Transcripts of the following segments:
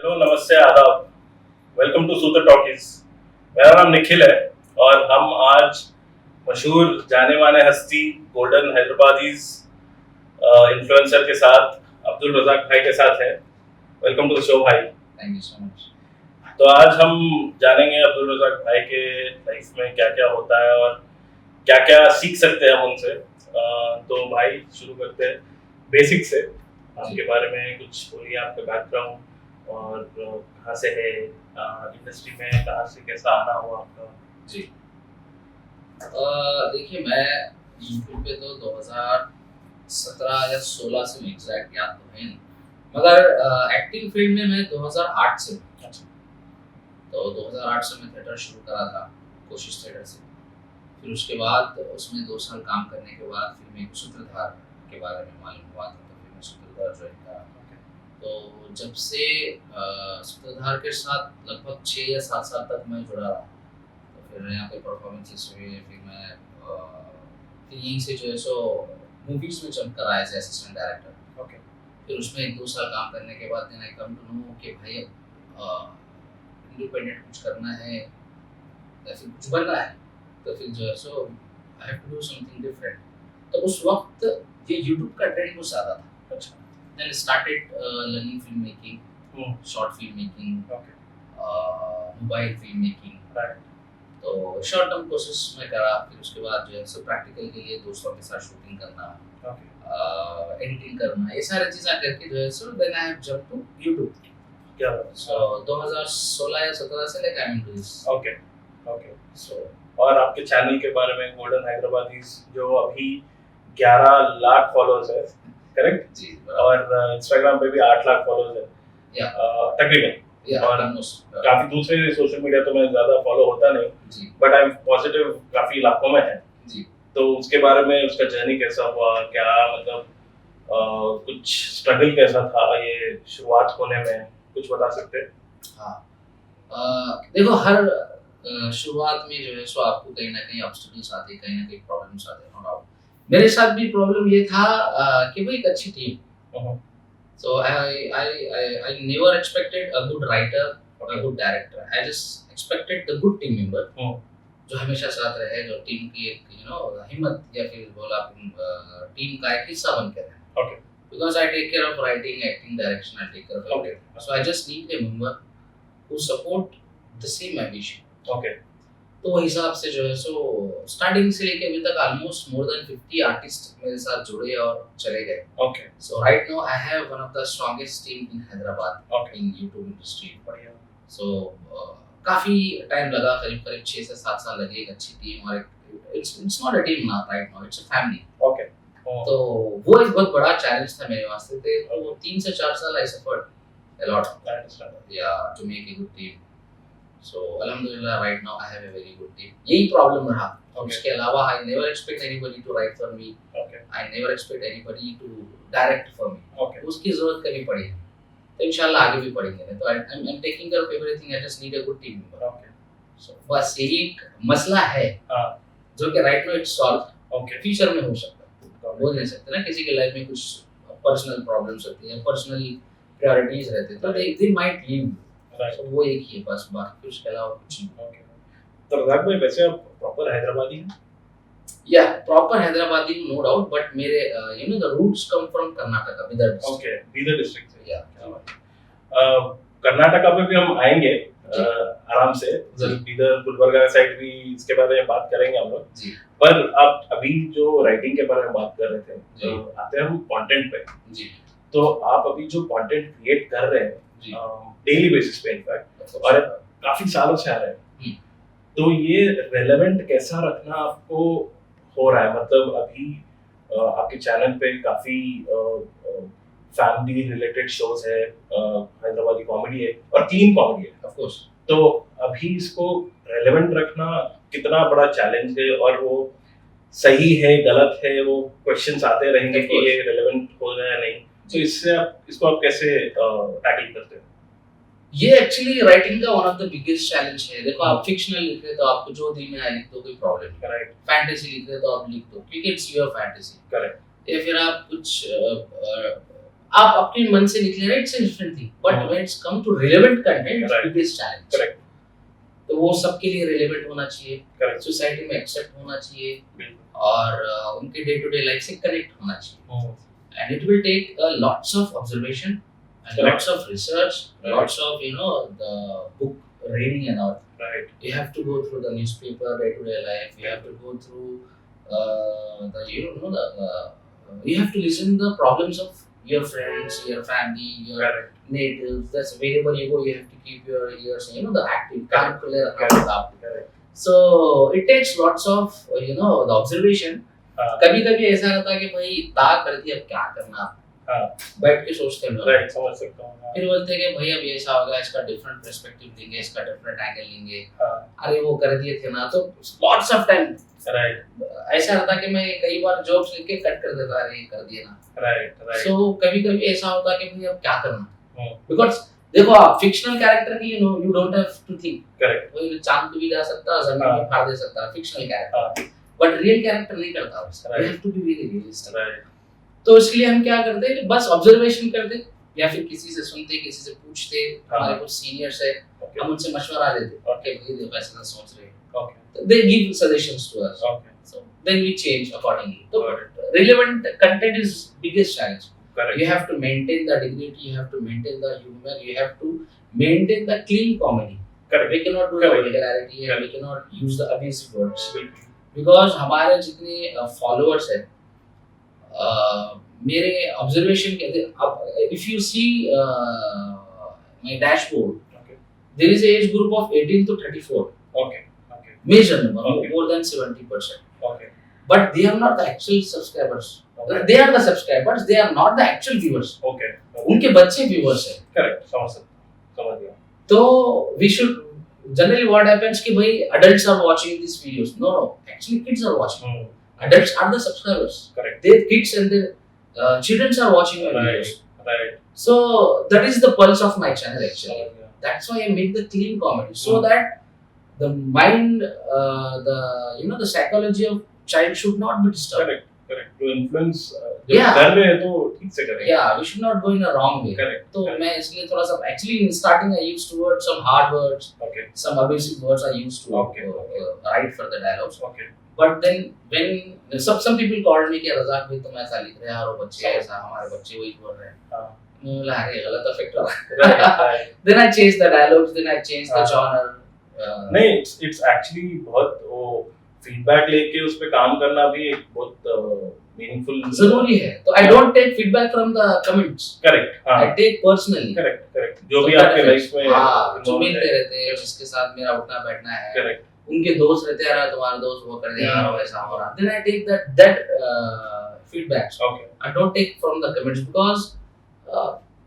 Hello, नमस्ते, आदाब। Welcome to सूत्र टॉकीज। मेरा नाम निखिल है और हम आज मशहूर जाने माने हस्ती गोल्डन हैदराबादीज इन्फ्लुएंसर के साथ अब्दुल रज़ाक भाई के साथ है। वेलकम टू द शो भाई। Thank you so much. तो आज हम जानेंगे अब्दुल रज़ाक भाई के लाइफ में क्या क्या होता है और क्या क्या सीख सकते हैं हम उनसे। तो भाई शुरू करते हैं बेसिक से। आपके बारे में कुछ बोलिए, आपका बैकग्राउंड और कहाँ से है, इंडस्ट्री में कहाँ से कैसा आना हुआ आपका। जी देखिए, मैं यूट्यूब पे तो 2017 या 16 से मैं एग्जैक्ट याद तो है नहीं, मगर एक्टिंग फील्ड में मैं 2008 से हूँ। अच्छा। तो 2008 से मैं थिएटर शुरू करा था, कोशिश थिएटर से। फिर उसके बाद उसमें 2 साल काम करने के बाद फिर मेरे को सूत्रधार के बारे में मालूम हुआ था, तो फिर मैं सूत्रधार ज्वाइन करा। तो जब से सूत्रधार के साथ लगभग 6 या 7 साल तक मैं जुड़ा रहा। तो फिर यहाँ पे परफॉर्मेंसेस हुए, फिर मैं फिर यहीं से जो है सो मूवीज में जंप करा एज असिस्टेंट डायरेक्टर। ओके। फिर उसमें 1-2 साल काम करने के बाद then I come to know कि भाई अब इंडिपेंडेंट कुछ करना है या फिर कुछ बनना है, तो फिर जो है so I have to do something different. तो उस वक्त ये यूट्यूब का ट्रेंड बहुत ज़्यादा था। अच्छा। Then started learning filmmaking, short filmmaking, mobile filmmaking. Right. तो शॉर्ट टर्म कोर्सेस में करा। फिर उसके बाद जो है सो प्रैक्टिकल के लिए दोस्तों के साथ शूटिंग करना, एडिटिंग करना, ये सारी चीज़ें करके जो है so then I have jump to YouTube. क्या सो 2016 या 17 से like I am into this. Okay. Okay. So और आपके चैनल के बारे में, गोल्डन हैदराबादीज, जो अभी 11 लाख फॉलोअर्स है, करेक्ट जी, और इंस्टाग्राम पे भी 8 लाख फॉलोअर्स है या तकरीबन। और ऑलमोस्ट काफी दूसरे सोशल मीडिया तो मैं ज्यादा फॉलो होता नहीं, जी बट आई एम पॉजिटिव काफी इलाकों में है। जी। तो उसके बारे में, उसका जर्नी कैसा हुआ, क्या मतलब कुछ स्ट्रगल कैसा था ये शुरुआत होने में, कुछ बता सकते हैं? हाँ, देखो, हर शुरुआत में जो है सो आपको कहीं ना कहीं ऑब्स्टिकल्स आते हैं, कहीं ना कहीं प्रॉब्लम्स आते हैं, नो डाउट। मेरे साथ भी प्रॉब्लम ये था कि भाई एक अच्छी team. So I never expected a good writer or a good director. I just expected the good team member जो हमेशा साथ रहे, जो टीम की एक हिम्मत या फिर बोला टीम का एक हिस्सा बन के रहे। Okay. Because I take care of writing, acting, direction, I take care of everything. So I just need a member who support the same ambition. Okay. तो वो हिसाब से जो है सो स्टार्टिंग से लेके अभी तक ऑलमोस्ट मोर देन 50 आर्टिस्ट मेरे साथ जुड़े और चले गए। Okay. So right now I have one of the strongest team in Hyderabad. Okay. In YouTube industry. बढ़िया। So काफी टाइम लगा, करीब 6 से 7 साल लगे एक अच्छी टीम, और it's not a team now right now, it's a family. Okay. तो वो एक बहुत बड़ा चैलेंज था मेरे वास्ते थे, और वो 3 से 4 साल I suffered a lot. I understand. Yeah, to make a good team. So alhamdulillah right now I have a very good team. यही प्रॉब्लम रहा। उसके अलावा I never expect anybody to write for me. Okay. I never expect anybody to direct for me. Okay. उसकी जरूरत कभी पड़ी नहीं, तो इंशाल्लाह आगे भी पड़ेंगे नहीं। तो I'm taking care of everything. I just need a good team member. Okay. So बस यही एक मसला है जो कि right now it's solved. Okay. Future में हो सकता है, बोल नहीं सकते ना, किसी के लाइफ में कुछ पर्सनल प्रॉब्लम्स होती हैं, पर्सनल प्रायोरिटीज रहते हैं, तो they might leave. So वो एक ही है बस, बाकी उसके अलावा कुछ नहीं। Okay. तो रज़ाक भाई, वैसे आप प्रॉपर हैदराबादी हैं? या proper Hyderabadi no doubt, but मेरे the roots come from Karnataka, Bidar district. Okay. Bidar district से। या कर्नाटका में भी हम आएंगे आराम से, बीदर गुलबर्गा साइड भी इसके बारे में बात करेंगे हम लोग। जी। पर आप अभी जो राइटिंग के बारे में बात कर रहे थे, जी। आते हैं हम कंटेंट पे। जी। तो आप अभी जो कंटेंट क्रिएट कर रहे हैं डेली बेसिस पे इनफैक्ट, और काफी सालों से आ रहे हैं, तो ये रेलेवेंट कैसा रखना आपको हो रहा है? मतलब अभी आपके चैनल पे काफी फैमिली रिलेटेड शोज है, हैदराबादी कॉमेडी है और क्लीन कॉमेडी है, ऑफ कोर्स। तो अभी इसको रेलेवेंट रखना कितना बड़ा चैलेंज है, और वो सही है गलत है, वो क्वेश्चंस आते रहेंगे कि ये रेलेवेंट हो रहा है नहीं, तो इससे आप इसको कैसे टैकल करते हैं? ये एक्चुअली राइटिंग का one of the biggest challenge है। देखो, आप फिक्शनल लिख रहे हो तो आपको जो दिल में आए लिख दो, कोई प्रॉब्लम नहीं। करेक्ट। फैंटेसी लिख रहे हो तो आप लिख दो, क्योंकि इट्स योर फैंटेसी। करेक्ट। या फिर आप कुछ आप अपने मन से निकले रहे, it's different thing, but when it's come to relevant content, it's biggest challenge. Correct. तो वो सबके लिए रिलेवेंट होना चाहिए, करेक्ट। सोसाइटी में एक्सेप्ट होना चाहिए, बिल्कुल। और उनके डे टू डे लाइफ से कनेक्ट होना चाहिए। And it will take lots of observation and lots of research, lots of the book reading and all. Right. You have to go through the newspaper, day to day life. You have to go through you have to listen the problems of your friends, your family, your Correct. natives. That's wherever you go, you have to keep your ears, the active. Correct. Correct. So it takes lots of the observation. कभी कभी ऐसा रहता है कि भाई ता कर दिया, अब क्या करना, बैठ के सोचते हैं। राइट, समझ सकता हूँ। फिर बोलते हैं कि भाई अब ऐसा होगा, इसका डिफरेंट पर्सपेक्टिव लेंगे, इसका डिफरेंट एंगल लेंगे। अरे वो कर दिए थे ना, तो लॉट्स ऑफ टाइम। राइट। ऐसा रहता कि मैं कई बार जॉब्स लेके कट कर देता, अरे कर दिए ना। Right, right. सो कभी कभी ऐसा होता है कि भाई अब क्या करना, बिकॉज़ देखो आप फिक्शनल कैरेक्टर के लिए you don't have to think. Correct. वो चांद को भी जा सकता है, जमीन भी फाड़ दे सकता है, fictional character. But real character नहीं करता उसका, you have to be very realistic. Right. तो इसलिए हम क्या करते हैं, बस ऑब्जर्वेशन करते, या फिर किसी से सुनते, किसी से पूछते, हमारे कुछ सीनियर्स है, हम उनसे मशवरा लेते, ओके भाई देखो ऐसा सोच रहे हैं, okay, they give suggestions to us, okay, so then we change accordingly. तो relevant content is biggest challenge. Correct. You have to maintain the dignity, you have to maintain the humor, you have to maintain the clean comedy. Correct. We cannot do the vulgarity and we cannot use the abusive words. Because हमारे जितने followers हैं, मेरे observation कहते हैं, if you see my dashboard, okay, there is a age group of 18 to 34. Okay. Okay. Major number, okay, more than 70%. Okay. But they are not the actual subscribers. Okay. They are the subscribers. They are not the actual viewers. Okay. उनके बच्चे viewers हैं. Correct. समझ गया. तो we should generally what happens कि भाई adults are watching these videos. No. Actually kids are watching. Adults are the subscribers. Correct. Their kids and their children are watching my videos. Right. So that is the pulse of my channel actually. Yeah. That's why I make the clean comedy so that the mind, the psychology of child should not be disturbed. Correct. To influence घर में है तो ठीक से करेंगे. Yeah, we should not go in a wrong way. Correct. तो मैं इसलिए थोड़ा सा actually in starting I used to word some hard words. Okay. Some abusive words I used to write for the dialogues. Okay. But then when some people called me कि रज़ाक भाई तुम ऐसा लिख रहे हो और बच्चे ऐसा, हमारे बच्चे वही बोल रहे हैं. मुझे लगा अरे गलत इफेक्ट हो रहा है. Then I changed the dialogues, then I changed the genre. नहीं, it's actually बहुत वो फीडबैक लेके उस पे काम करना भी एक बहुत मीनिंगफुल जरूरी है। तो I don't take feedback from the comments. Correct. I take personally. Correct. जो भी आपके लाइफ में जो मिलते रहते हैं, जिसके साथ मेरा उठना बैठना है, करेक्ट, उनके दोस्त रहते हैं, तुम्हारा दोस्त वो कर दिया और ऐसा हो रहा, then I take that feedbacks. Okay. I don't take from the comments because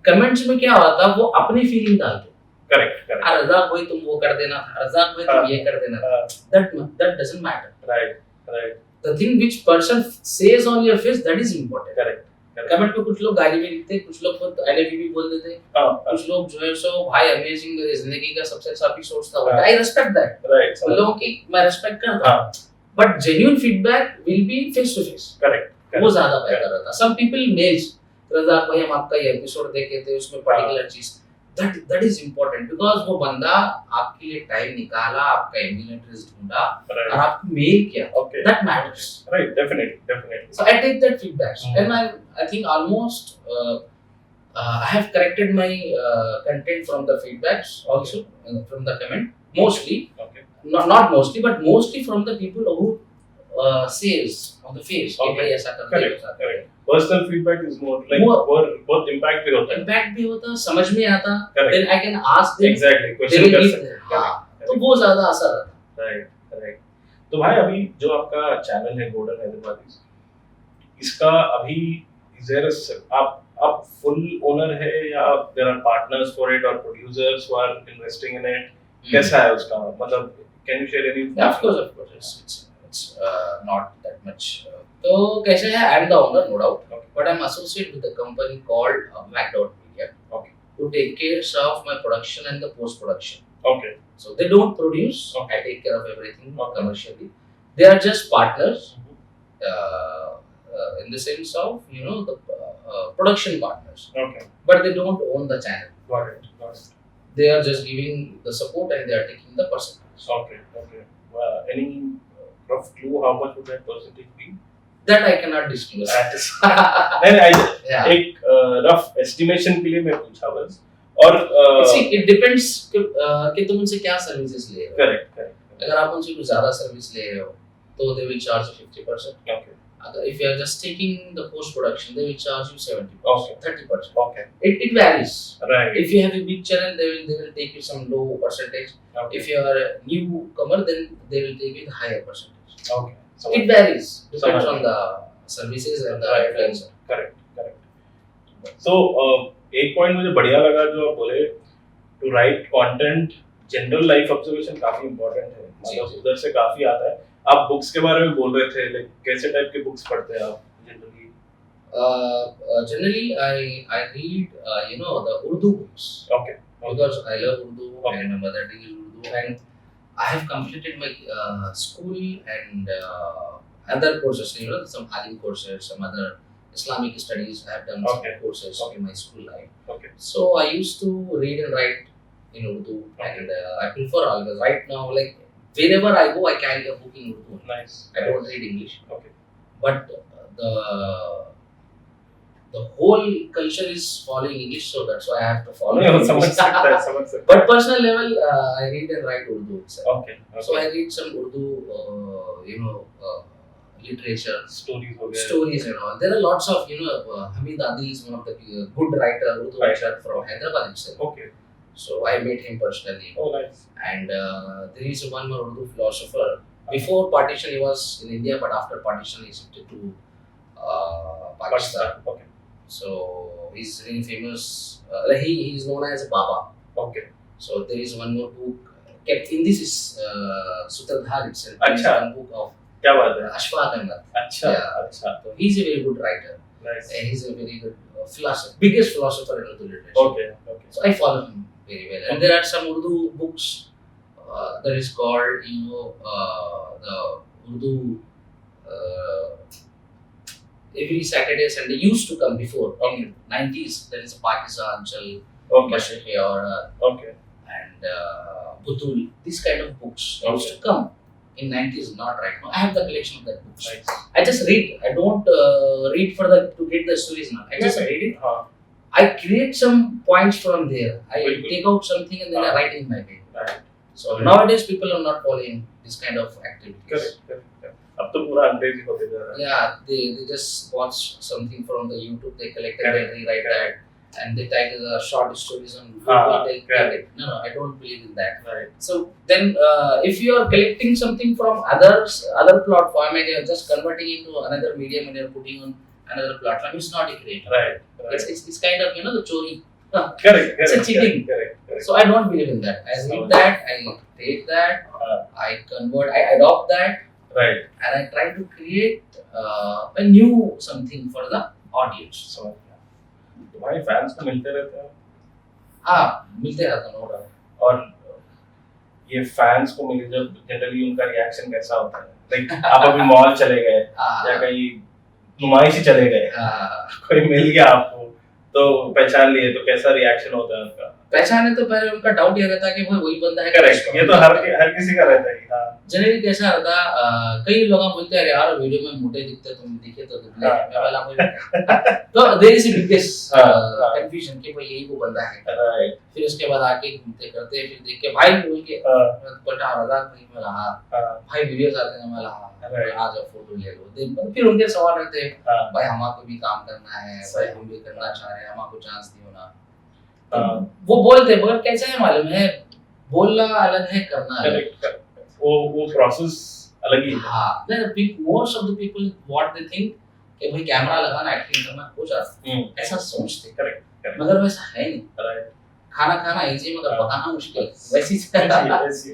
comments में क्या होता है, वो अपनी फीलिंग डालते। करेक्ट। रज़ाक भाई तुम वो कर देना, रज़ाक भाई तुम ये कर देना, that doesn't matter. Right. The thing which person says on your face, that is important. Correct. Comment पे कुछ लोग गाली भी लिखते हैं, कुछ लोग खुद एलएबी भी बोल देते हैं, कुछ लोग जो है सो भाई अमेजिंग, मेरी जिंदगी का सबसे अच्छा एपिसोड था, आई रिस्पेक्ट दैट। राइट। लोगों की मैं रिस्पेक्ट करता हूं, but genuine feedback will be face to face. Correct. वो ज्यादा बेहतर रहता है। सम पीपल मेल्स, रज़ाक भाई हम आपका ये एपिसोड देखे थे, उसमें पर्टिकुलर चीज, that is important because वो बंदा आपके लिए टाइम निकाला, आपका ईमेल एड्रेस ढूंढा, और आपको मेल किया, that matters. Right, definitely. So I take that feedback and I think almost I have corrected my content from the feedbacks also, from the comment mostly. Okay. Not mostly but mostly from the people who says on the face, okay, ऐसा कर दे, ऐसा कर दे। Personal feedback is more like बहुत impact भी होता है। Impact भी होता है, समझ में आता, then I can ask them. Exactly, question कर सकते हैं। हाँ, तो वो ज़्यादा असर आता है। Right. तो भाई अभी जो आपका चैनल है गोल्डन हैदराबादीज, इसका अभी आप full owner है या there are partners for it or producers who are investing in it? कैसा है उसका, मतलब can you share any? Yeah, of course, it's not that much. तो कैसे है, I am the owner, no doubt, but I am associated with a company called Black Dot Media, okay, who take care of my production and the post production. Okay. So they don't produce, I take care of everything commercially. They are just partners in the sense of the production partners, Okay. but they don't own the channel. Got it. Got it. They are just giving the support and they are taking the percentage. Okay. Okay. Any rough clue how much would that percentage be? That I cannot disclose. नहीं नहीं Yeah. एक rough estimation के लिए मैं पूछा बस और See, it depends कि तुम उनसे क्या सर्विसेज ले रहे हो. correct correct. अगर आप उनसे कुछ ज्यादा सर्विस ले रहे हो तो they will charge you 50%. Okay. If you are just taking the post production, they will charge you 70%, Okay. 30%. Okay. It varies. Right. If you have a big channel, they will take you some low percentage. Okay. If you are a newcomer, then they will take you the higher percentage. Okay. So It varies. Depends समझ on the services and the Right. influencer. correct correct. So एक point मुझे बढ़िया लगा जो आप बोले to write content general life observation काफी important है मतलब उधर से काफी आता है. आप बुक्स के बारे में बोल रहे थे लाइक कैसे टाइप के बुक्स पढ़ते हैं आप generally? Generally, I read the Urdu books Okay. because I love Urdu Okay. and my mother tongue is Urdu, and I have completed my school and other courses. Some Alim courses, some other Islamic studies. I have done Okay. some courses Okay. in my school life. Okay. So I used to read and write in Urdu, Okay. and I prefer always. Right now, like wherever I go, I carry a book in Urdu. Nice. I don't read English. Okay. But the whole culture is following English, so that's why I have to follow. नहीं, English. समझ सकता है समझ सकता But personal level, I read and write Urdu itself. है. Okay. So I read some Urdu, literature, stories हो गए. stories and all. There are lots of, Hamid Adil is one of the good writer, Urdu Right. writer from Hyderabad itself. Okay. So I met him personally. Oh nice. And there is one more Urdu philosopher. Before partition, he was in India, but after partition, he shifted to Pakistan. Okay. So he's really famous. He is known as Baba. Okay. So there is one more book kept in this is Sutradhar itself. There is अच्छा. one book of क्या बात है? Ashfaq Ahmed. अच्छा Yeah. अच्छा. So he's a very good writer. Nice. And he's a very good philosopher, biggest philosopher in Urdu literature. Okay. Okay. So I follow him very well. And there are some Urdu books that is called, the Urdu. Every Saturday, Sunday used to come before. Okay. In 90s, there is Pakistan, Chal, Okay. Mashriqi Aura, Okay. and Butul. These kind of books Okay. used to come in 90s, not right now. I have the collection of that books. Nice. I just read. I don't read to get the stories now. I just read it. हाँ. I create some points from there. I Bilkul. take out something and then I write in my head. Right. So Right. nowadays people are not following this kind of activities. Correct. Correct. Correct. अब तो पूरा अंग्रेजी होते जा रहा है. Yeah, they just watch something from the YouTube, they collect and Correct. they rewrite that, and they type the short stories on Ah, Google, they correct. get it. No, I don't believe in that. Right. So then, if you are collecting something from other platform and you are just converting into another medium and you are putting on another platform, it's not a creative. Right. Right. It's kind of the chori. Correct. Correct. It's a cheating. Correct. Correct. So I don't believe in that. I read that, I take that, I convert, I adopt that, Right. and I try to create a new something for the audience. समझ गया. तुम्हारे fans तो मिलते रहते हैं हाँ, मिलते रहता नो डाउट. और ये फैंस को मिले जब जनरली उनका रिएक्शन कैसा होता है? लाइक आप अभी मॉल चले गए या कहीं नुमाइश ही चले गए, कोई मिल गया आपको तो पहचान लिए, तो कैसा रिएक्शन होता है उनका? पहचाने तो पहले उनका डाउट ये रहता है कि वही बंदा है. करेक्ट. ये तो हर किसी का रहता है. हाँ. जनरली कैसा रहता, कई लोग बोलते हैं यार वीडियो में मोटे दिखते, तुम दिखे तो दुबले हैं. मैं बोला कोई तो देयर इज बिगेस्ट कंफ्यूजन कि भाई यही वो बंदा है. राइट. फिर उसके बाद आके घूमते करते, फिर देख के भाई बोल के पलटा रहा भाई में रहा, भाई वीडियोस आते हैं मैं रहा, आ जाओ फोटो ले लो. दिन फिर उनके सवाल रहते हैं, भाई हमको भी काम करना है, भाई हम भी करना चाह रहे हैं, हमको चांस दियो ना. वो बोलते मगर कैसा है मालूम है, बोलना अलग है, करना अलग. करेक्ट. वो प्रोसेस अलग ही है. हाँ, most of the people what they think कि भाई कैमरा लगाना, एक्टिंग करना हो जाता, ऐसा सोचते. करेक्ट. मगर वैसा है नहीं. राइट. खाना खाना इजी मगर पकाना मुश्किल, वैसी ऐसी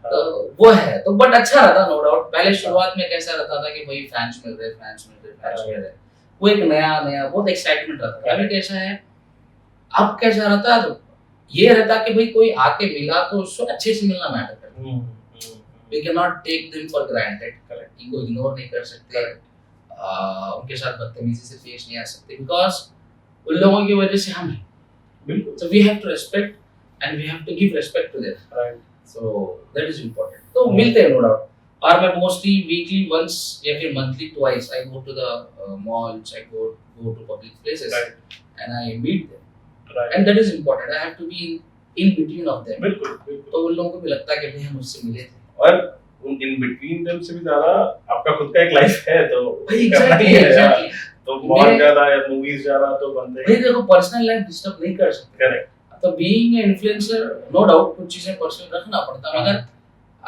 तो वो है. तो बट अच्छा रहता नो डाउट. पहले शुरुआत में कैसा रहता था कि भाई फैंस मिल रहे, वो एक नया बहुत एक्साइटमेंट रहता था. अभी कैसा है, अब कैसा रहता है, ये रहता कि भाई कोई आके मिला तो उसको अच्छे से मिलना मैटर करता है. We cannot take them for granted. Correct. इनको इग्नोर नहीं कर सकते. उनके साथ बदतमीजी से पेश नहीं आ सकते, बिकॉज उन लोगों की वजह से हम हैं। बिल्कुल। So we have to respect and we have to give respect to them. Right. So that is important. तो मिलते हैं no doubt. और मैं mostly weekly once या फिर monthly twice I go to the malls, I go to public places, Right. and I meet them. Right. And that is important. I have to be in between of them. बिल्कुल बिल्कुल। तो उन लोगों को भी लगता है कि भाई हम उससे मिले थे। और उन इन बिटवीन देम से भी ज्यादा आपका खुद का एक लाइफ है, तो Exactly. तो मॉल जा रहा है, मूवीज जा रहा, तो बंदे भाई देखो पर्सनल लाइफ डिस्टर्ब नहीं कर सकते। करेक्ट। तो being an influencer no doubt कुछ चीजें पर्सनल रखना पड़ता है, मगर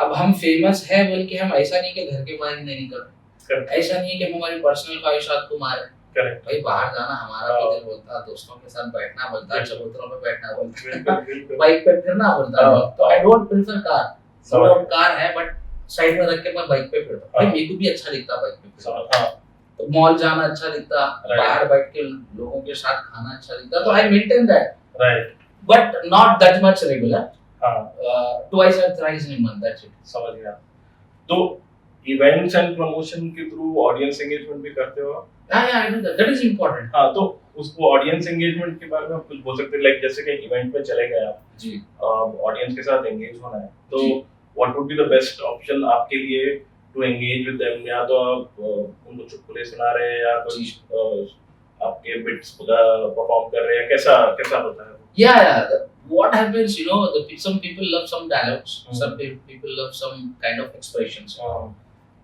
अब हम फेमस है बोल के हम ऐसा नहीं कि घर के बाहर ही नहीं निकल, ऐसा नहीं है कि हम हमारी पर्सनल ख्वाहिशात को मारे। करेक्ट। भाई बाहर जाना हमारा भी दिल बोलता है, दोस्तों के साथ बैठना बोलता है, चबूतरों पे बैठना बोलता है, बाइक पे फिरना बोलता है। तो I don't prefer car, so car है बट साइड में रख के मैं बाइक पे फिरता हूं। भाई मेरे को भी अच्छा लगता बाइक पे फिरना, तो मॉल जाना अच्छा लगता, बाहर बैठ के लोगों के साथ खाना अच्छा लगता, तो I maintain that. Right. But not that much regular, हाँ ट्वाइस और thrice in month, that's it. समझ गया। तो इवेंट्स एंड प्रमोशन के थ्रू ऑडियंस एंगेजमेंट भी करते हो आप? या I do that is important. हाँ, तो उसको ऑडियंस एंगेजमेंट के बारे में आप कुछ बोल सकते हैं, लाइक जैसे कि इवेंट में चले गए आप जी, ऑडियंस के साथ एंगेज होना है, तो what would be the best option आपके लिए टू एंगेज विद देम? या तो आप उनको चुटकुले सुना रहे हैं या कुछ आपके बिट्स परफॉर्म कर रहे हैं, कैसा कैसा होता है? Yeah, what happens, you know, some people love some dialogues, some people love some kind of expressions,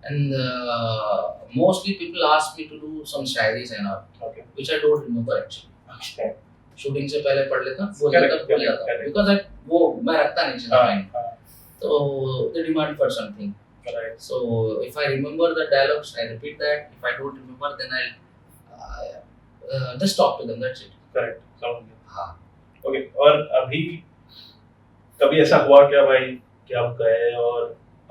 and mostly people ask me to do some shairis and all, Okay. which I don't remember actually. Okay. Shooting से पहले पढ़ लेता, बोल जाता, because वो मैं रखता नहीं चीज़ माइंड, तो they demand for something. Right. So if I remember the dialogues, I repeat that. If I don't remember, then I'll just talk to them. That's it. Correct. समझ गया। हाँ। ओके। और अभी कभी ऐसा हुआ क्या भाई कि आप गए और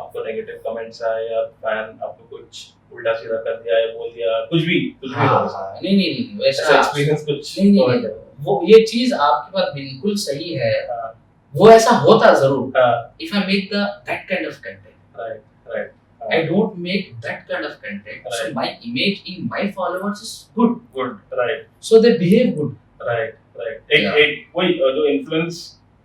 आपको नेगेटिव कमेंट्स आए या फैन आपको कुछ उल्टा सीधा कर दिया या बोल दिया, कुछ भी नहीं वैसा एक्सपीरियंस कुछ? नहीं वो ये चीज आपकी बात बिल्कुल सही है, वो ऐसा होता जरूर। If I make that kind of content, right, I don't make that kind of content, so my image in my followers is good, right, so they behave good, right. एक वही जो इन्फ्लुएंस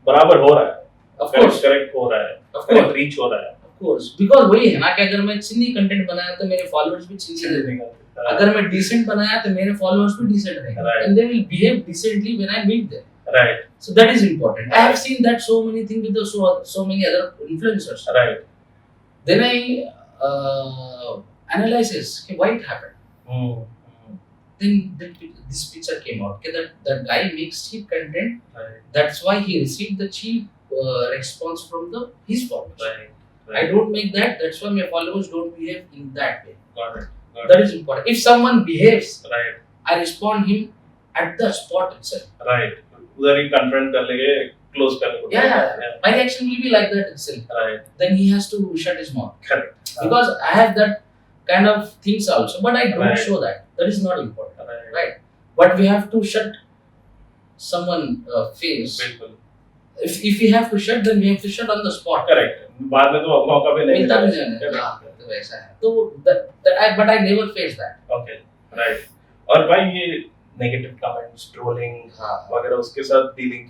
बराबर हो रहा है, of course, करेक्ट हो रहा है, of course, रीच हो रहा है, of course, because वही है ना कि अगर मैं चिन्नी कंटेंट बनाया तो मेरे फॉलोअर्स भी चिन्नी रहेंगे, अगर मैं डिसेंट बनाया तो मेरे फॉलोअर्स भी डिसेंट रहेंगे, and they will behave decently when I meet them, right, so that is important. I have seen that so many things with the so many other influencers, right, then I analysis why it happened. Then this picture came out that guy makes cheap content, right. That's why he received the cheap response from his followers, Right. I don't make that, that's why my followers don't behave in that way. Got it. That is important. If someone behaves, right, I respond him at the spot itself, right, उधर ही confront कर लेंगे, close करने को। yeah. My reaction will be like that itself, right, then he has to shut his mouth, correct, because I have that kind of things also, but I don't right. show that is not important, right, but we have to shut someone face. बिल्कुल। If we have to shut, then we have to shut on the spot, correct, बाद में तो मौका भी नहीं मिलता भी मिलेगा। नहीं है, तो वैसा है, तो but I never face that. Okay, right. और भाई ये नेगेटिव कमेंट्स, ट्रोलिंग वगैरह, उसके साथ डीलिंग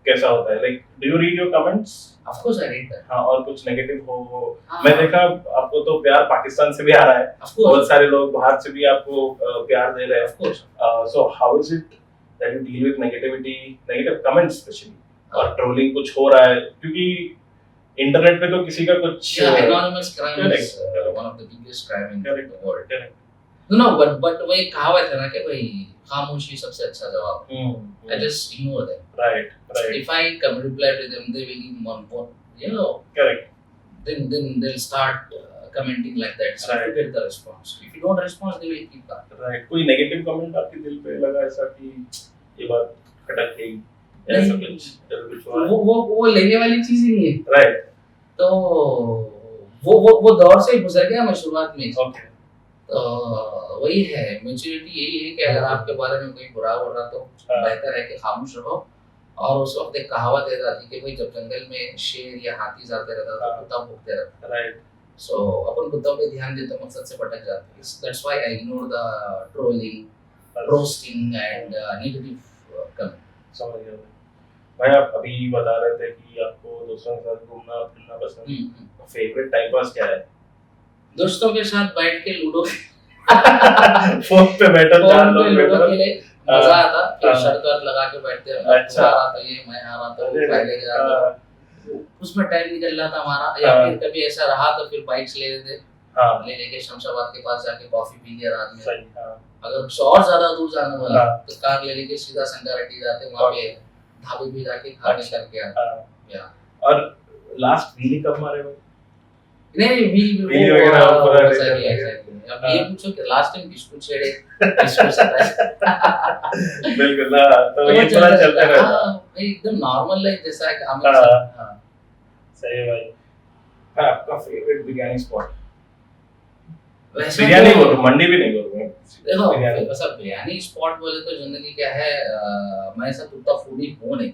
कैसा होता है? Like do you read your comments? Of course I read that. हाँ, और कुछ नेगेटिव हो मैं देखा आपको तो प्यार पाकिस्तान से भी आ रहा है, Of course. बहुत सारे लोग बाहर से भी आपको प्यार दे रहे हैं। Of course. So how is it that you deal with negativity, negative comments especially, और ट्रोलिंग कुछ हो रहा है, क्योंकि इंटरनेट पे तो किसी का कुछ anonymous crime is one of the biggest crime in the world. Correct. No, but वही कहावत है ना कि भाई खामोशी सबसे अच्छा जवाब है. I just ignore them. Right. If I come reply to them, they will give one more, Correct. Then they'll start commenting like that, so Right. to get the response. If you don't respond, they will keep that. Right. कोई negative comment आपके दिल पे लगा ऐसा कि ये बात खटक गई, ऐसा कुछ हुआ? वो लेने वाली चीज ही नहीं है. Right. तो वो दौर से गुजर गया मैं शुरुआत में. Okay. तो वही है, मैच्योरिटी यही है कि अगर आपके बारे में कोई बुरा हो रहा तो बेहतर है कि खामोश रहो. और उस वक्त एक कहावत है जाती कि भाई जब जंगल में शेर या हाथी जाते रहता तो कुत्ता भौंकते रहता. Right. सो अपन खुद पे ध्यान देते मकसद से भटक जाते हैं. That's why I ignore the trolling, roasting and negative comment. समझ गया भाई. आप अभी बता रहे थे कि आपको दोस्तों के साथ घूमना फिरना पसंद है. फेवरेट टाइम पास क्या है? दोस्तों के साथ बैठ के लूडो फोन पे बैठो, चार लोग लूडो बैठो. खेले, मजा आता. फिर हाँ. शर्त वर्त लगा के बैठते हैं. अच्छा. आ रहा तो ये, मैं आ रहा तो वो, पहले जा रहा था. उसमें टाइम निकल रहा था हमारा. या हाँ. फिर कभी ऐसा रहा तो फिर बाइक्स ले लेते, हाँ. ले लेके शमशाबाद के पास जाके कॉफी पी के रात में. सही. हाँ. अगर और ज्यादा दूर जाना वाला हाँ. तो कार ले लेके सीधा संगारेड्डी जाते, वहाँ पे ढाबे पे जाके खाने अच्छा. करके आते. हाँ. या और लास्ट व्हीली कब मारे भाई? नहीं व्हीली वगैरह पूरा ऐसा ही है. अब ये पूछो कि लास्ट टाइम किसको छेड़े, किसको सताए. बिल्कुल ना. तो ये पूरा चलता रहता. हाँ भाई, एकदम नॉर्मल लाइफ जैसा है काम. हाँ. सही है भाई. हाँ, आपका फेवरेट बिरयानी स्पॉट? बिरयानी बोलो, मंडी भी नहीं बोलूंगा. देखो बिरयानी. ऐसा बिरयानी स्पॉट बोले तो जनरली क्या है, मैं ऐसा टूटा फूडी हूँ नहीं.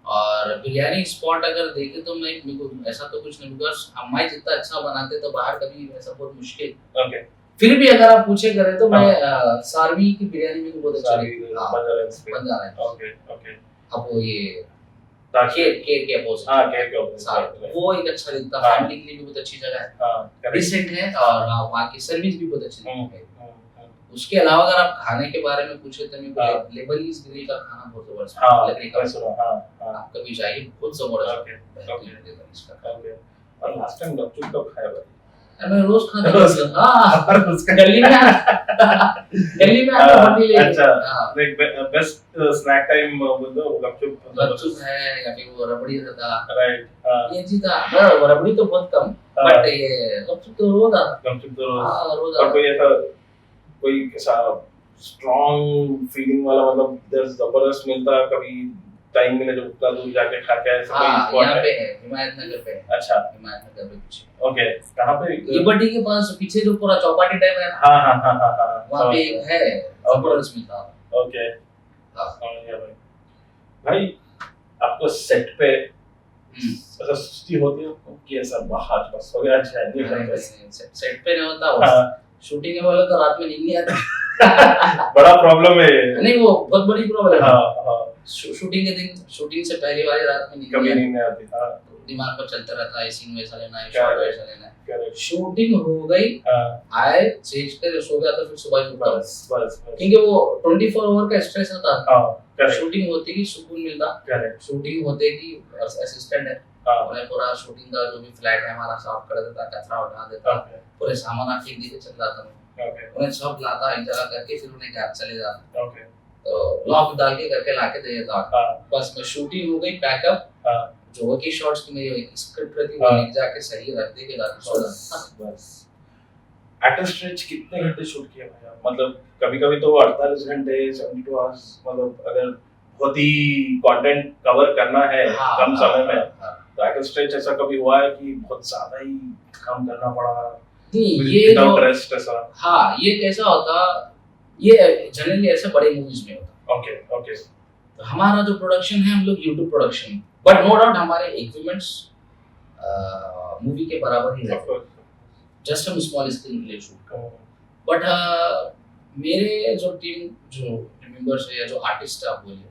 और बिरयानी स्पॉट अगर देखे तो मैं, मेरे को ऐसा तो कुछ नहीं, बिकॉज हमारे जितना अच्छा बनाते तो बाहर कभी ऐसा बहुत मुश्किल. ओके. फिर भी अगर आप पूछे करें तो मैं सारवी की बिरयानी मेरे को बहुत अच्छी लगी. बंजारा. है. ओके. ओके. अब वो ये ताकि के अपोजिट. हाँ, केयर के सार ऑपोजिट. वो एक अच्छा लगता. हाँ. फैमिली के लिए भी बहुत अच्छी जगह है, हाँ. डिसेंट है, और वहाँ की सर्विस भी बहुत अच्छी हम्म. है. उसके अलावा अगर आप खाने के बारे में पूछे तो मेरे को लेबनीज ग्रिल का खाना बहुत जबरदस्त हाँ. लकड़ी का. मैं सुना. हाँ. हाँ. आप कभी जाइए, बहुत जबरदस्त. ओके. बेहतरीन है लेबनीज का खाना. ओके. और लास्ट टाइम गपचुप कब खाया भाई? मैं रोज खाता रोज. हूँ. हाँ, और उसका गली में गली में आके मंडी ले. अच्छा. हाँ, लाइक बेस्ट स्नैक टाइम बोल दो गपचुप. गपचुप है या फिर वो रबड़ी रहता. राइट. हाँ. ये चीज था. वो रबड़ी तो बहुत कम, बट ये गपचुप तो रोज आता. गपचुप तो रोज. हाँ, रोज और आता. कोई ऐसा कोई ऐसा स्ट्रॉन्ग फीलिंग वाला, मतलब इधर जबरदस्त मिलता कभी टाइम मिले जब उतना दूर जाके खा के ऐसा कोई हाँ, स्पॉट यहाँ है? पे है, हिमायत नगर पे है. अच्छा. हिमायत नगर पे पीछे. ओके. कहाँ पे? लिबर्टी के पास पीछे जो पूरा चौपाटी टाइप है, हाँ हाँ हाँ हाँ हाँ. वहाँ पे एक है जबरदस्त मिलता है. ओके. हाँ. समझ गया भाई. भाई आपको सेट पे ऐसा सुस्ती होती है आपको कि ऐसा बाहर बस हो गया, अच्छा है नहीं करना है? सेट पे नहीं होता वो. हाँ. शूटिंग में बोले तो रात में नींद नहीं आती. बड़ा प्रॉब्लम है ये. नहीं, वो बहुत बड़ी प्रॉब्लम है. हाँ. हाँ. शूटिंग के दिन, शूटिंग से पहली वाली रात में नींद कभी नहीं नींद नहीं आती. हाँ. आती. दिमाग पर चलता रहता है, सीन वैसा लेना है, क्या शॉट है? वैसा लेना है. करेक्ट. शूटिंग हो गई, हाँ. आए चेंज कर सो गया तो फिर सुबह ही उठा. बस बस बस. क्योंकि वो 24 आवर का स्ट्रेस होता है. हाँ. करेक्ट. शूटिंग होती की सुकून मिलता. करेक्ट. शूटिंग होते की असिस्टेंट है, हाँ. उन्हें पूरा शूटिंग का जो भी फ्लैट है हमारा साफ कर देता, कचरा उठा देता, ओके. पूरे सामान आप ठीक देके चल जाता. ओके. उन्हें सब लाता, एक जगह करके फिर उन्हें गैप चले जाता. ओके. तो लॉक डाल के करके लाके दे देता. हाँ. बस में शूटिंग हो गई, पैकअप, हाँ. जो की शॉट्स की मेरी एक स्क्रिप्ट रहती वो हाँ. लिख जाके सही रख दे के जाके सो जाता. बस. एट अ स्ट्रेच कितने घंटे शूट किए भाई आप? मतलब कभी कभी तो 48 घंटे 72 आवर्स, मतलब अगर बहुत ही कंटेंट कवर करना है कम समय में, तो एट अ स्ट्रेच ऐसा कभी हुआ है कि बहुत ज्यादा ही काम करना पड़ा ये विदाउट रेस्ट ऐसा? हाँ, ये कैसा होता, ये जनरली ऐसे बड़े मूवीज में होता. ओके. ओके. तो हमारा जो प्रोडक्शन है, हम लोग YouTube production, but no doubt हमारे इक्विपमेंट्स मूवी के बराबर ही रहते. जस्ट हम स्मॉल स्क्रीन के लिए शूट कर. बट मेरे जो टीम, जो मेंबर्स है या जो आर्टिस्ट है, आप बोलिए,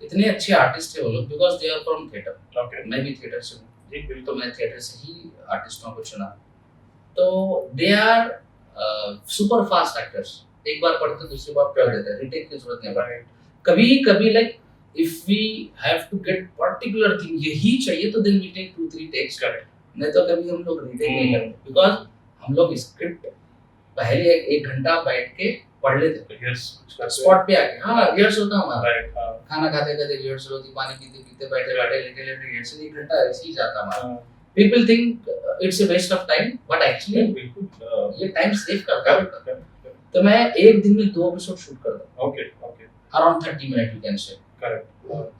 इतने अच्छे आर्टिस्ट है वो लोग, because they are from theatre. Okay. मैं भी थिएटर से हूँ, जी बिल्कुल. तो मैं थिएटर से ही आर्टिस्टों को चुना. तो they are super fast actors. एक बार पढ़ते दूसरी बार पढ़ देते हैं, रिटेक की जरूरत नहीं पड़ती. राइट. कभी कभी like if we have to get particular thing यही चाहिए तो then we take 2-3 takes. Correct. नहीं तो कभी हम लोग रिटेक नहीं करते, बिकॉज हम लोग स्क्रिप्ट पहले एक घंटा बैठ के पढ़ लेते, यस. स्पॉट पे आके. हाँ, रिहर्स होता हमारा. राइट. हाँ. खाना खाते खाते रिहर्सल होती, पानी पीते पीते बैठे बैठे लेटे लेटे रिहर्सल, 1 घंटा ऐसे ही जाता हमारा. हाँ. People think it's a waste of time, but actually बिल्कुल. ये टाइम सेव करता है. करेक्ट. तो मैं एक दिन में 2 एपिसोड शूट करता हूँ, okay. Okay. Around 30 minute you can say. Correct.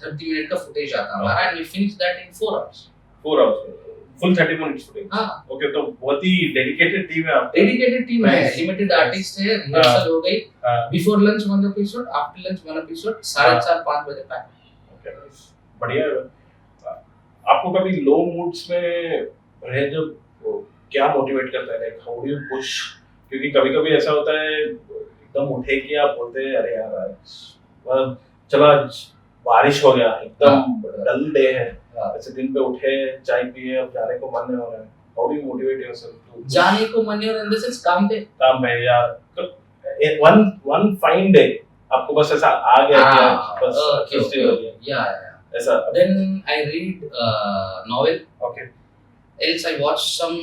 30 minute का फुटेज आता है हमारा, and we finish that in 4 hours. 4 hours full 30 minutes shooting. हाँ, ओके. तो बहुत ही डेडिकेटेड टीम है आप. डेडिकेटेड टीम है, Nice. लिमिटेड आर्टिस्ट है. रिहर्सल हो गई, हाँ. Before lunch 1 episode, after lunch 1 episode, 4:30-5 बजे पैक. ओके. बढ़िया है. आपको कभी लो मूड्स में रहे जब क्या मोटिवेट करता है, like how do you push? क्योंकि कभी कभी ऐसा होता है एकदम उठे कि आप बोलते हैं अरे यार आज मतलब चलो आज बारिश हो गया, एकदम डल डे है, ऐसे दिन पे उठे चाय पिए अब जाने को मन नहीं हो रहा है, how do you motivate yourself to जाने को मन नहीं हो रहा, इन द सेंस काम है यार वन फाइन डे आपको बस ऐसा आ गया कि आज बस ट्यूसडे हो गया या ऐसा? then I read novel, okay else I watch some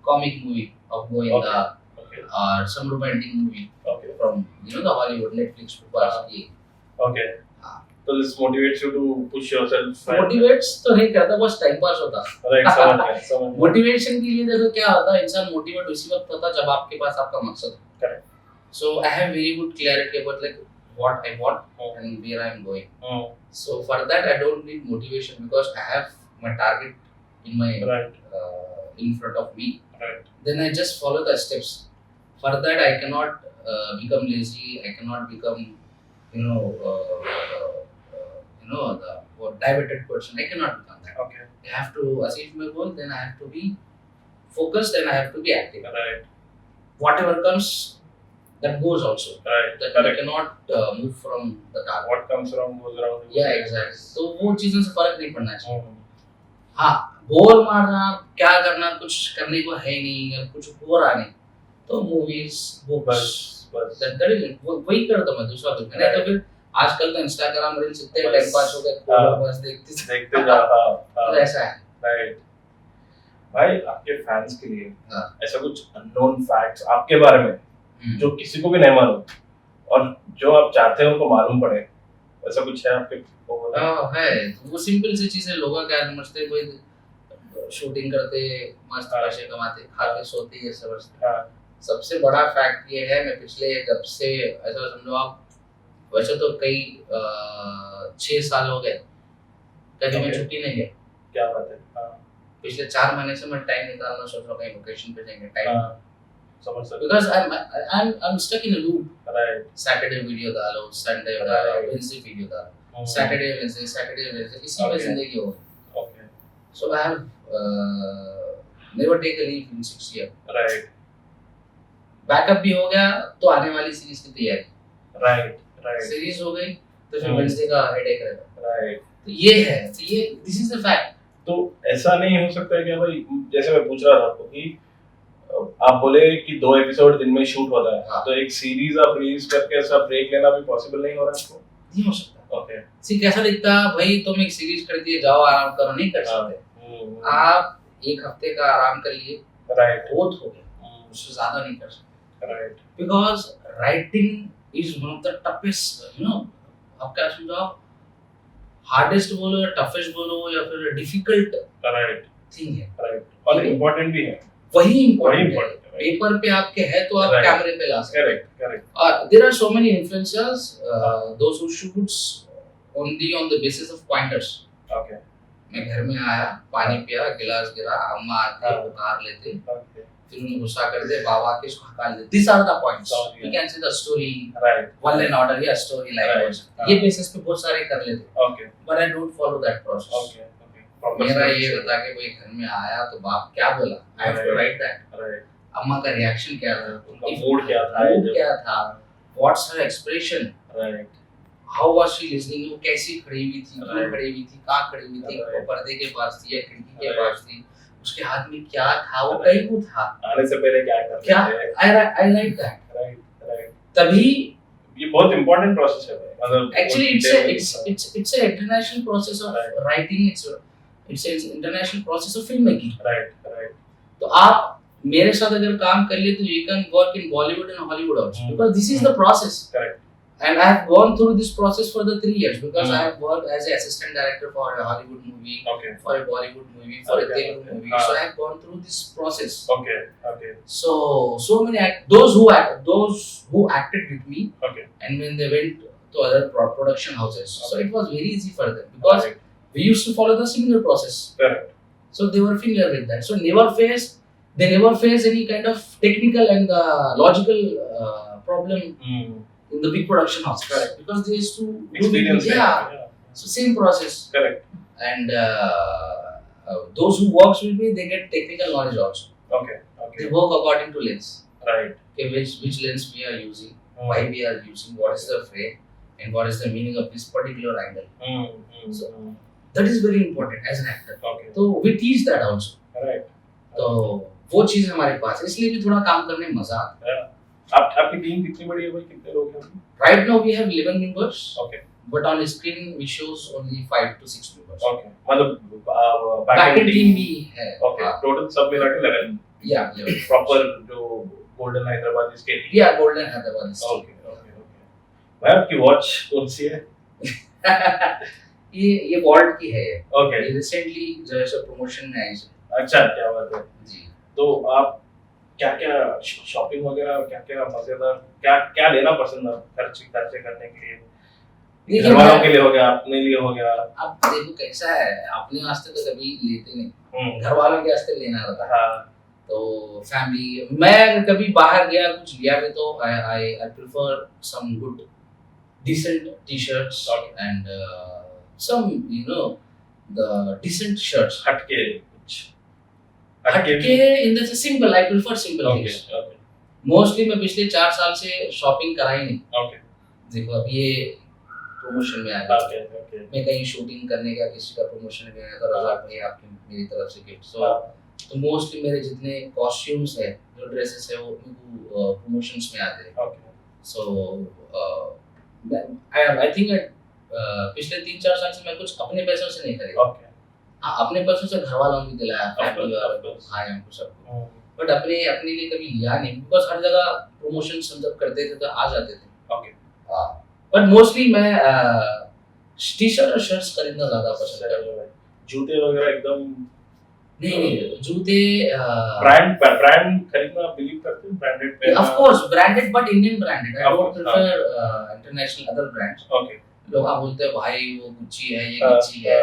comic movie of Goenka, okay or some romantic movie okay from the Hollywood Netflix पर ये ओके हाँ। तो this motivates you to push yourself, motivates तो नहीं करता, बस time pass होता। Right समझ गया मोटिवेशन के लिए देखो क्या होता है, इंसान मोटिवेट उसी वक्त होता जब आपके पास आपका मकसद हो। Correct So I have very good clarity about like what I want and where I am going. So for that I don't need motivation because I have my target in my right in front of me. Right Then I just follow the steps. For that I cannot become lazy. I cannot become the diverted person. I cannot become that. Okay I have to achieve my goal. Then I have to be focused and I have to be active. Right Whatever comes, that goes also. Right That you correct cannot move from the target. What comes around goes around Yeah, exactly. तो वो चीजों से फर्क नहीं पड़ना चाहिए। हाँ, bore मारना, क्या करना, कुछ करने को है नहीं, या कुछ हो रहा नहीं, तो मूवीज, बुक्स, बस that is it. वही करता मैं, दूसरा कुछ नहीं। तो फिर आजकल तो इंस्टाग्राम रील्स इतने टाइम पास हो गए, खोलो बस देखते जा तो ऐसा है। राइट भाई, आपके फैंस के लिए हाँ। ऐसा कुछ अननोन फैक्ट्स आपके बारे में जो किसी को भी नहीं मालूम और जो आप चाहते हैं उनको मालूम पड़े, ऐसा कुछ है आपके? है तो वो सिंपल सी चीजें, लोग क्या समझते हैं, कोई शूटिंग करते मस्त पैसे कमाते खाते सोते ये समझते। हाँ सबसे बड़ा फैक्ट ये है, मैं पिछले जब से ऐसा समझो आप, वैसे तो कई 6 साल हो गए कभी मैं छुट्टी नहीं गया। क्या बात है? हाँ पिछले 4 महीने से मैं टाइम निकालना सोच रहा हूँ कहीं लोकेशन पे जाएंगे टाइम, समझ सकते because I'm stuck in a loop. Right Saturday video डालो, Sunday डालो, Wednesday वीडियो डालो, Saturday Wednesday इसी में जिंदगी हो गई। Okay So I have never take a leave in 6 years. Right backup भी हो गया तो आने वाली सीरीज की तैयारी, राइट सीरीज हो गई तो फिर वेडनेसडे का हेडेक रहेगा। राइट तो ये है, तो ये दिस इज द फैक्ट। तो ऐसा नहीं हो सकता है क्या भाई, जैसे मैं पूछ रहा था आपको कि आप बोले कि 2 एपिसोड दिन में शूट होता है, हाँ। तो एक सीरीज आप रिलीज करके ऐसा ब्रेक लेना भी पॉसिबल नहीं हो रहा आपको? नहीं हो सकता। ओके सी कैसा दिखता भाई, तुम एक सीरीज कर दिए जाओ आराम करो, नहीं कर सकते। आप 1 हफ्ते का आराम कर लिए, राइट बहुत हो गया, उससे ज्यादा नहीं कर सकते। Right because writing is one of the toughest, आप क्या समझो, हार्डेस्ट बोलो या टफेस्ट बोलो या फिर डिफिकल्ट राइट थिंग है, राइट और इम्पोर्टेंट भी है, वही इम्पोर्टेंट है। है। पेपर पे आपके है तो आप Right. कैमरे पे ला सकते करेक्ट करेक्ट हैं। There are so many influencers those who shoots only on the basis of pointers. Okay मैं घर में आया, पानी पिया, गिलास गिरा, अम्मा आते हाँ। उतार लेते, ओके फिर उन्हें गुस्सा कर दे, बाबा के इसको हकाल दे। दिस आर द पॉइंट्स, समझ गया। You can see the story, right one line order या स्टोरी लाइन Right. वर्ड्स, हाँ। ये बेसिस पे बहुत सारे कर लेते, okay but I don't follow that process. Okay okay मेरा ये बता के भाई घर में आया तो बाप क्या बोला, I have to write that. Right अम्मा का रिएक्शन क्या था, उनका मूड क्या था, मूड क्या था, what's her expression, right how was she listening, वो कैसी खड़ी हुई थी, क्यों Right. खड़ी हुई थी, कहाँ खड़ी हुई थी, Right. वो पर्दे के पास थी या खिड़की के Right. पास थी, उसके हाथ में क्या था, वो Right. कहीं को था आने से पहले क्या कर क्या, रहे थे? I like that. Right right तभी ये बहुत इंपॉर्टेंट प्रोसेस है भाई, मतलब actually बहुत it's a international process of Right. writing, it's an international process of filmmaking। Right right तो आप मेरे साथ अगर काम कर लिए तो you can work in Bollywood and Hollywood also, because this is the process। Correct And I have gone through this process for the 3 years because Hmm. I have worked as an assistant director for a Hollywood movie, okay for a Bollywood movie, for a Okay. Telugu movie. Ah. So I have gone through this process. Okay okay So many those who acted with me, okay and when they went to other production houses, so it was very easy for them because we used to follow the similar process. Correct So they were familiar with that. So they never faced any kind of technical and logical problem in the big production house. Correct. Because they used to do experience yeah. So same process. Correct And those who works with me, they get technical knowledge also. Okay They work according to lens. Right. Okay, which lens we are using, why we are using, what is the frame, and what is the meaning of this particular angle. So that is very important as an actor. Okay. So we teach that also. Right. तो वो चीज हमारे पास है, इसलिए भी थोड़ा काम करने में मजा आता है. आपकी टीम कितनी बड़ी है भाई, कितने लोग हैं? Right now we have 11 members. Okay. But on screen we shows only 5 to 6 members. Okay. मतलब backend team भी है. Okay. Total सब मिला के 11. Yeah, 11. Proper जो गोल्डन हैदराबाद इसके team. Yeah, golden Hyderabad. Okay. भाई आपकी वॉच कौन सी है? ये वॉल्ट की है. Okay. ये रिसेंटली जो है सो प्रमोशन में आई है. अच्छा, क्या बात है. जी. तो आप क्या शॉपिंग वगैरह क्या मजेदार क्या लेना पसंद है खर्चे करने के लिए? घर वालों के लिए हो गया, अपने लिए हो गया. अब देखो कैसा है, अपने वास्ते तो कभी लेते नहीं, घर वालों के वास्ते लेना रहता है. हाँ. तो फैमिली, मैं कभी बाहर गया कुछ लिया भी तो I prefer some good decent t-shirts and some the decent shirts. हटके in the simple, I prefer simple things. Okay. Mostly मैं पिछले 4 साल से शॉपिंग करा ही नहीं. Okay. देखो अब ये प्रमोशन में आ गया. Okay. मैं कहीं शूटिंग करने का किसी का प्रमोशन गया तो रज़ाक भाई आपकी मेरी तरफ से गिफ्ट. तो मोस्टली मेरे जितने कॉस्ट्यूम्स है, जो ड्रेसेस है वो प्रमोशंस में आते हैं. Okay. So I think पिछले 3-4 साल से मैं कुछ अपने पैसों से नहीं खरीदा. Okay. अपने पैसों से घर वालों को दिलाया, फैमिली वालों को, भाई हमको सबको. बट अपने लिए कभी लिया नहीं, बिकॉज़ हर जगह प्रमोशन हम जब करते थे तो आ जाते थे. ओके. बट मोस्टली मैं टी-शर्ट और शर्ट्स खरीदना ज्यादा पसंद करता हूं. जूते वगैरह एकदम नहीं, जूते ब्रांड खरीदना बिलीव करते हैं? Branded? Of course branded, but Indian branded. I don't prefer international other brands. Okay. लोग बोलते हैं भाई वो गुच्ची है, ये गुच्ची है.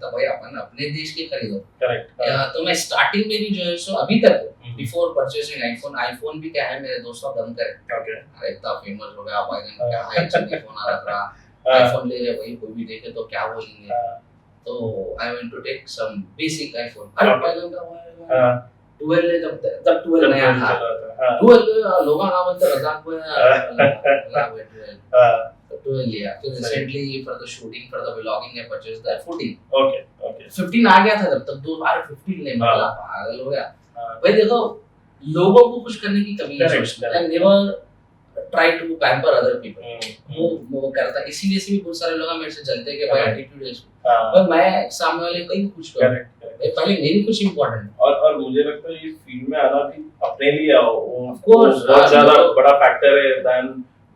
तो भाई अपन अपने देश के खरीदो. करेक्ट. तो मैं स्टार्टिंग में भी जो है सो अभी तक बिफोर परचेसिंग आईफोन भी क्या है, मेरे दोस्तों का दम करे. ओके. अरे इतना फेमस हो गया भाई, क्या हाई एंड फोन आ रहा है, आईफोन ले ले भाई, कोई भी देखे तो क्या बोलेंगे. तो I want to take some basic iPhone. अरे पहले का 12 ले, तब 12 नया था. 12 लोगों का बोलते रज़ाक भाई 12 लिया. फिर recently for the shooting, for the vlogging I purchase the 14. Okay. 15 आ गया था तब तक. 15 ले, मतलब पागल हो गया भाई. देखो लोगों को खुश करने की कभी नहीं सोचता. I never try to pamper other people. वो करता, इसीलिए से भी बहुत सारे लोग मेरे से जलते हैं कि भाई एटीट्यूड है इसको. पर मैं सामने वाले को ही खुश करूं. पहले मेरी कुछ इंपॉर्टेंट है. और मुझे लगता है ये फील्ड में आना भी अपने लिए बहुत ज्यादा बड़ा फैक्टर है देन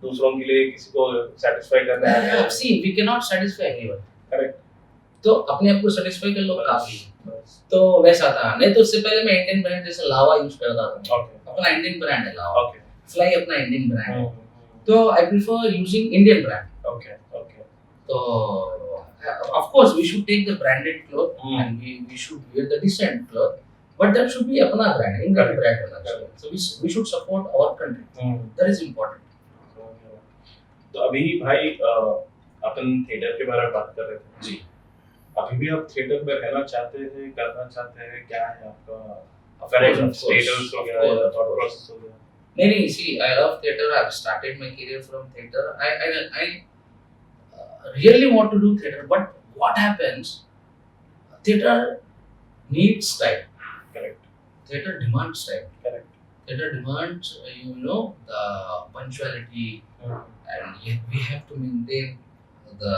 दूसरों के लिए किसी को सैटिस्फाई करना है. See we can not satisfy everyone. Correct. तो अपने आप को सैटिस्फाई कर लो काफी. तो वैसा था. नहीं तो उससे पहले मैं इंडियन ब्रांड जैसे लावा यूज करता था. अपना इंडियन ब्रांड है लावा. फ्लाई अपना इंडियन ब्रांड है. तो I prefer using Indian brand. Okay. तो of course we should take the branded cloth and we should wear the decent cloth, but that should be अपना brand, Indian brand होना चाहिए. So we should support our country. That is important. तो अभी भाई अपन theatre के बारे में बात कर रहे थे जी. अभी भी आप थिएटर में रहना चाहते हैं, करना चाहते हैं, क्या है आपका स्टेटस वगैरह, थॉट प्रोसेस वगैरह? नहीं, see, I love theater. I've started my career from theater. I really want to do theater, but what happens? Theater needs time. Correct. Theater demands time. Correct. Theater demands, the punctuality, and yet we have to maintain the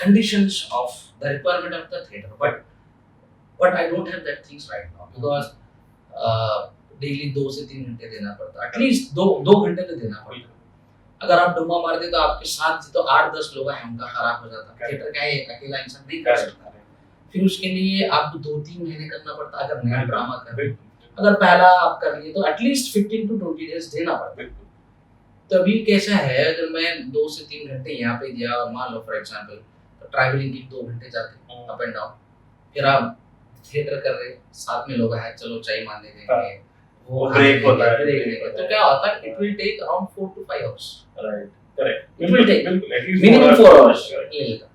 conditions of the requirement of the theater. But I don't have that things right now because daily 2 से 3 घंटे देना पड़ता. At least 2 घंटे तो देना पड़ता. अगर आप डुम्मा मारते तो आपके साथ तो 8-10 लोग हैं, उनका खराब हो जाता. थिएटर का एक अकेला इंसान नहीं कर सकता. फिर उसके लिए आपको 2-3 महीने करना पड़ता. अगर नया ड्रामा कर रहे, अगर पहला आप कर लिए तो एटलीस्ट 15 to 20 डेज देना पड़ता. तो अभी कैसा है, अगर मैं 2 से 3 घंटे यहाँ पे दिया, मान लो फॉर एग्जांपल तो ट्रैवलिंग की 2 घंटे जाते अप एंड डाउन. फिर आप थिएटर कर रहे, साथ में लोग हैं, चलो चाय मारने देंगे, वो ब्रेक होता है. तो क्या होता है, it will take around 4 to 5 hours. Right. Correct. It will take minimum 4 hours लेगा.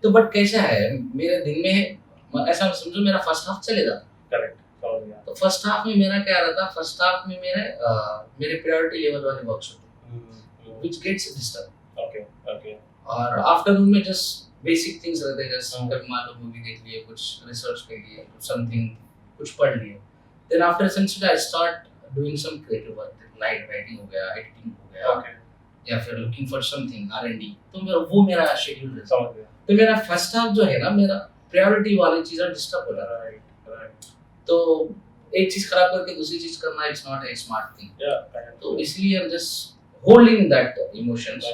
तो बट कैसा है, मेरे दिन में ऐसा समझो मेरा फर्स्ट हाफ चले जाता. करेक्ट. तो फर्स्ट हाफ में मेरा क्या रहता, फर्स्ट हाफ में मेरे प्रायोरिटी लेवल वाले वर्क्स होते हैं व्हिच गेट्स डिस्टर्ब। ओके और आफ्टरनून में जस्ट बेसिक थिंग्स रहते हैं, जस्ट कभी मान लो मूवी देख लिए, कुछ रिसर्च कर लिए, कुछ समथिंग कुछ पढ़ लिए। Then after sunset I start doing some creative work, like writing हो गया, एडिटिंग हो गया, या फिर लुकिंग फॉर समथिंग R&D। तो वो मेरा शेड्यूल है। समझ गया। तो मेरा फर्स्ट हाफ जो है ना, मेरा प्रायोरिटी वाली चीजें डिस्टर्ब हो जाता है। तो एक चीज खराब करके दूसरी चीज करना it's not a smart thing. तो इसलिए I am just holding that emotions.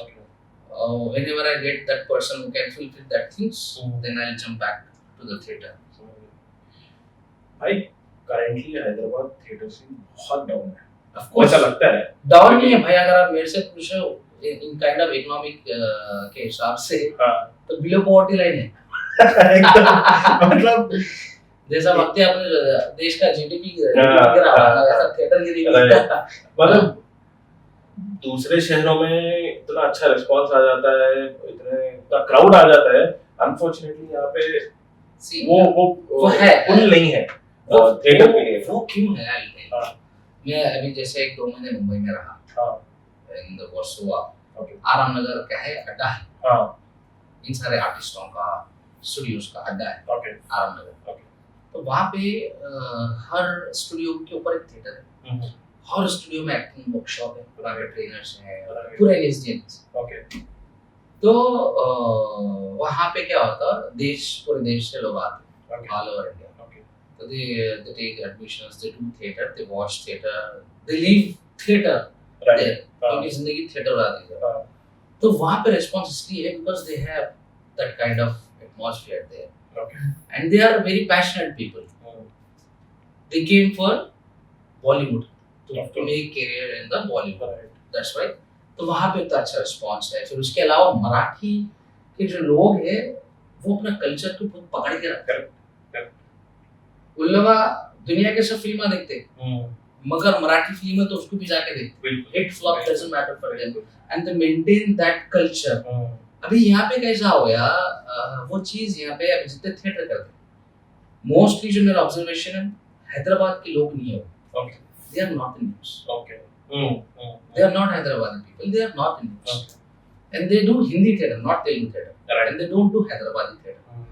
Whenever I get that person who can fulfill that things, then I'll jump back to the theater. भाई currently हैदराबाद थिएटर सीन बहुत down है। Of course, ऐसा लगता है down नहीं है भाई। अगर आप मेरे से पूछो इन काइंड ऑफ इकोनॉमिक के हिसाब से, तो बिलो पॉवर्टी लाइन है एकदम। मतलब जैसा वक्त अपने देश का जीडीपी गिरा हुआ वैसा थिएटर गिरी। मतलब दूसरे शहरों में इतना अच्छा रिस्पांस आ जाता है, इतना क्राउड आ जाता है, अनफॉर्चुनेटली यहाँ पे वो है पुल नहीं है थिएटर के लिए। वो क्यों है? मैं अभी जैसे 1-2 महीने मुंबई में रहा, इन द वर्सोवा, आरामनगर क्या है, अड्डा है, इन सारे आर्टिस्टों का, स्टूडियोज का अड्डा है आरामनगर। तो वहाँ पे हर स्टूडियो के ऊपर एक थिएटर है, हर स्टूडियो में एक्टिंग वर्कशॉप है, प्राइवेट ट्रेनर्स हैं, पूरे रेजिडेंट्स। तो वहाँ पे क्या होता है, पूरे देश से लोग आते हैं, ऑल ओवर इंडिया। तो they take admissions, they do theater, they watch theater, they live theater there. उनकी जिंदगी थिएटर आती है। तो वहाँ पे रिस्पॉन्स इसलिए है because they have that kind of atmosphere there, and they are very passionate people. They came for Bollywood to make career in the Bollywood. That's why. तो वहाँ पे इतना अच्छा रिस्पॉन्स है। फिर उसके अलावा मराठी के जो लोग हैं वो अपना कल्चर को बहुत पकड़ के रखते हैं। उन लोग दुनिया के सब फिल्में देखते मगर मराठी फिल्में तो उसको भी जाके देखते। Hit flop doesn't matter for them, and they maintain that culture. अभी यहाँ पे कैसा हो गया, वो चीज यहाँ पे अभी जितने थिएटर करते मोस्टली जो मेरा ऑब्जर्वेशन है, हैदराबाद के लोग नहीं है, they are not Indians, they are not Hyderabadi people, they are not Indians, and they do Hindi theatre, not Telugu theatre, and they don't do Hyderabadi theatre,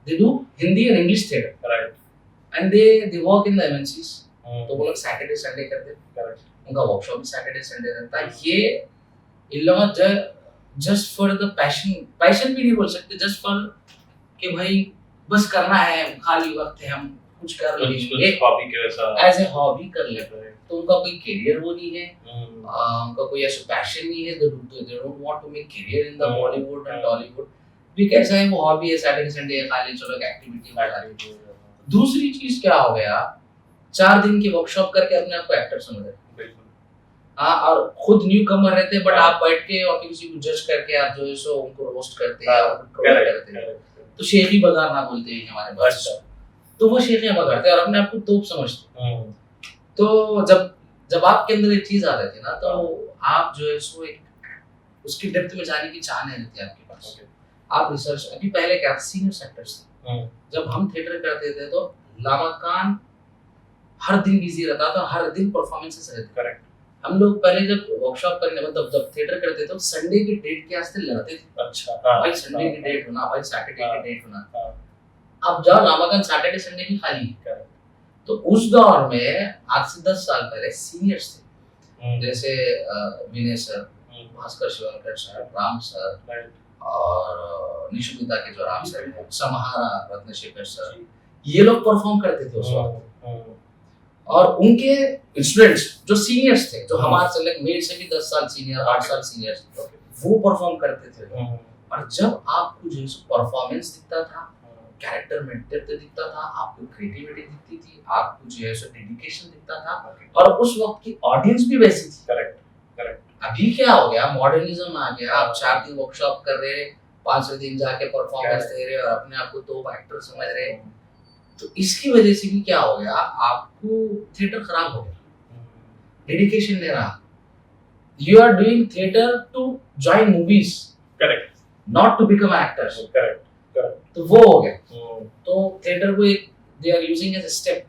they do Hindi and English theatre, and they work in the MNCs. तो वो लोग Saturday Sunday करते हैं, उनका workshop भी Saturday Sunday रहता है। ये इन लोगों जस्ट फॉर द पैशन भी नहीं बोल सकते, जस्ट फॉर कि भाई बस करना है, खाली वक्त है हम कुछ कर लेंगे, एक हॉबी के वैसा एज ए हॉबी कर लेते हैं। तो उनका कोई करियर वो नहीं है, उनका कोई ऐसा पैशन नहीं है, they don't want to make career in the Bollywood and Tollywood। भी कैसा है, वो हॉबी है, सैटरडे संडे है, खाली चलो एक एक्टिविटी हो जाती है। दूसरी चीज क्या हो गया, 4 दिन की वर्कशॉप करके अपने आप को एक्टर समझ रहे हैं। हाँ, और खुद न्यू कमर रहते हैं, बट आप बैठ के और किसी को जज करके आप जो है सो उनको रोस्ट करते हैं, ट्रोल करते हैं। तो शेखी बगार ना बोलते हैं हमारे पास, तो वो शेखियां बगाड़ते हैं और अपने आप को तोप समझते हैं। तो जब आपके अंदर एक चीज आ जाती है ना, तो आप जो है सो एक उसकी डेप्थ में जाने की चाह नहीं रहती आपके पास। आप रिसर्च, अभी पहले क्या सीनियर एक्टर्स थे, जब हम थिएटर करते थे तो लामा खान हर दिन बिजी रहता था, हर दिन परफॉर्मेंसेस रहते। करेक्ट। हम लोग पहले जब वर्कशॉप करने मतलब जब थिएटर करते थे तो संडे की डेट के वास्ते लड़ते थे। अच्छा, भाई संडे की डेट होना, भाई सैटरडे की डेट होना। अब जाओ लामा खान सैटरडे संडे भी खाली है। तो उस दौर में आज से 10 साल पहले सीनियर्स थे, जैसे Vinay sir, Bhaskar Shivankar sir, Ram sir और निशुमिता के जो राम सर हैं, समाहारा रत्नशेखर सर, ये लोग परफॉर्म करते थे उस वक्त। और उनके स्टूडेंट्स जो सीनियर्स थे, जो हमारे से लाइक मेरे से भी 10 साल सीनियर, 8 साल सीनियर्स, वो परफॉर्म करते थे। और जब आपको जो है परफॉर्मेंस दिखता था, कैरेक्टर मेंटेन दिखता था, आपको क्रिएटिविटी दिखती थी, आपको जो है डेडिकेशन दिखता था, और उस वक्त की ऑडियंस भी वैसी थी। Correct correct. अभी क्या हो गया, मॉडर्निज्म आ गया, आप 4 दिन वर्कशॉप कर रहे हैं, 5वें दिन जाके परफॉर्मेंस दे रहे हैं और अपने आप को तो एक्टर समझ रहे हैं। तो इसकी वजह से भी क्या हो गया, आपको थिएटर खराब हो गया, डेडिकेशन नहीं रहा। You are doing theatre to join movies, correct, not to become actors. Correct. तो वो हो गया। तो थिएटर को एक they are using as a step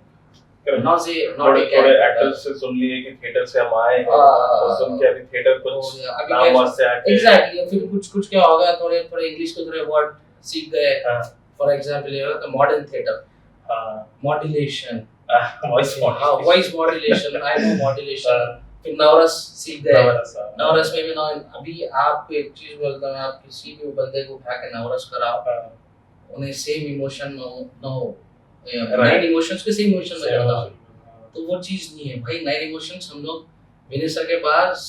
not a थोड़े character. एक्टर्स से सुन लिए कि थिएटर से हम आए हैं हाँ, और सुन के अभी थिएटर कुछ अभी नाम कैसे- वास्ते आके एग्जैक्टली फिर कुछ कुछ क्या होगा, थोड़े थोड़े इंग्लिश के थोड़े वर्ड सीख गए. हाँ, फॉर एग्जांपल ये तो मॉडर्न थिएटर, हाँ, मॉड्यूलेशन, वॉइस हाँ voice modulation, I know modulation. फिर नवरस सीख गए. नवरस में भी अभी आपको एक चीज बोलता हूँ, आप किसी भी बंदे को उठा के नवरस कराओ, उन्हें same emotion no nine emotions के सेम इमोशन में करता हूँ. तो वो चीज नहीं है भाई. नाइन इमोशंस हम लोग विनय सर के पास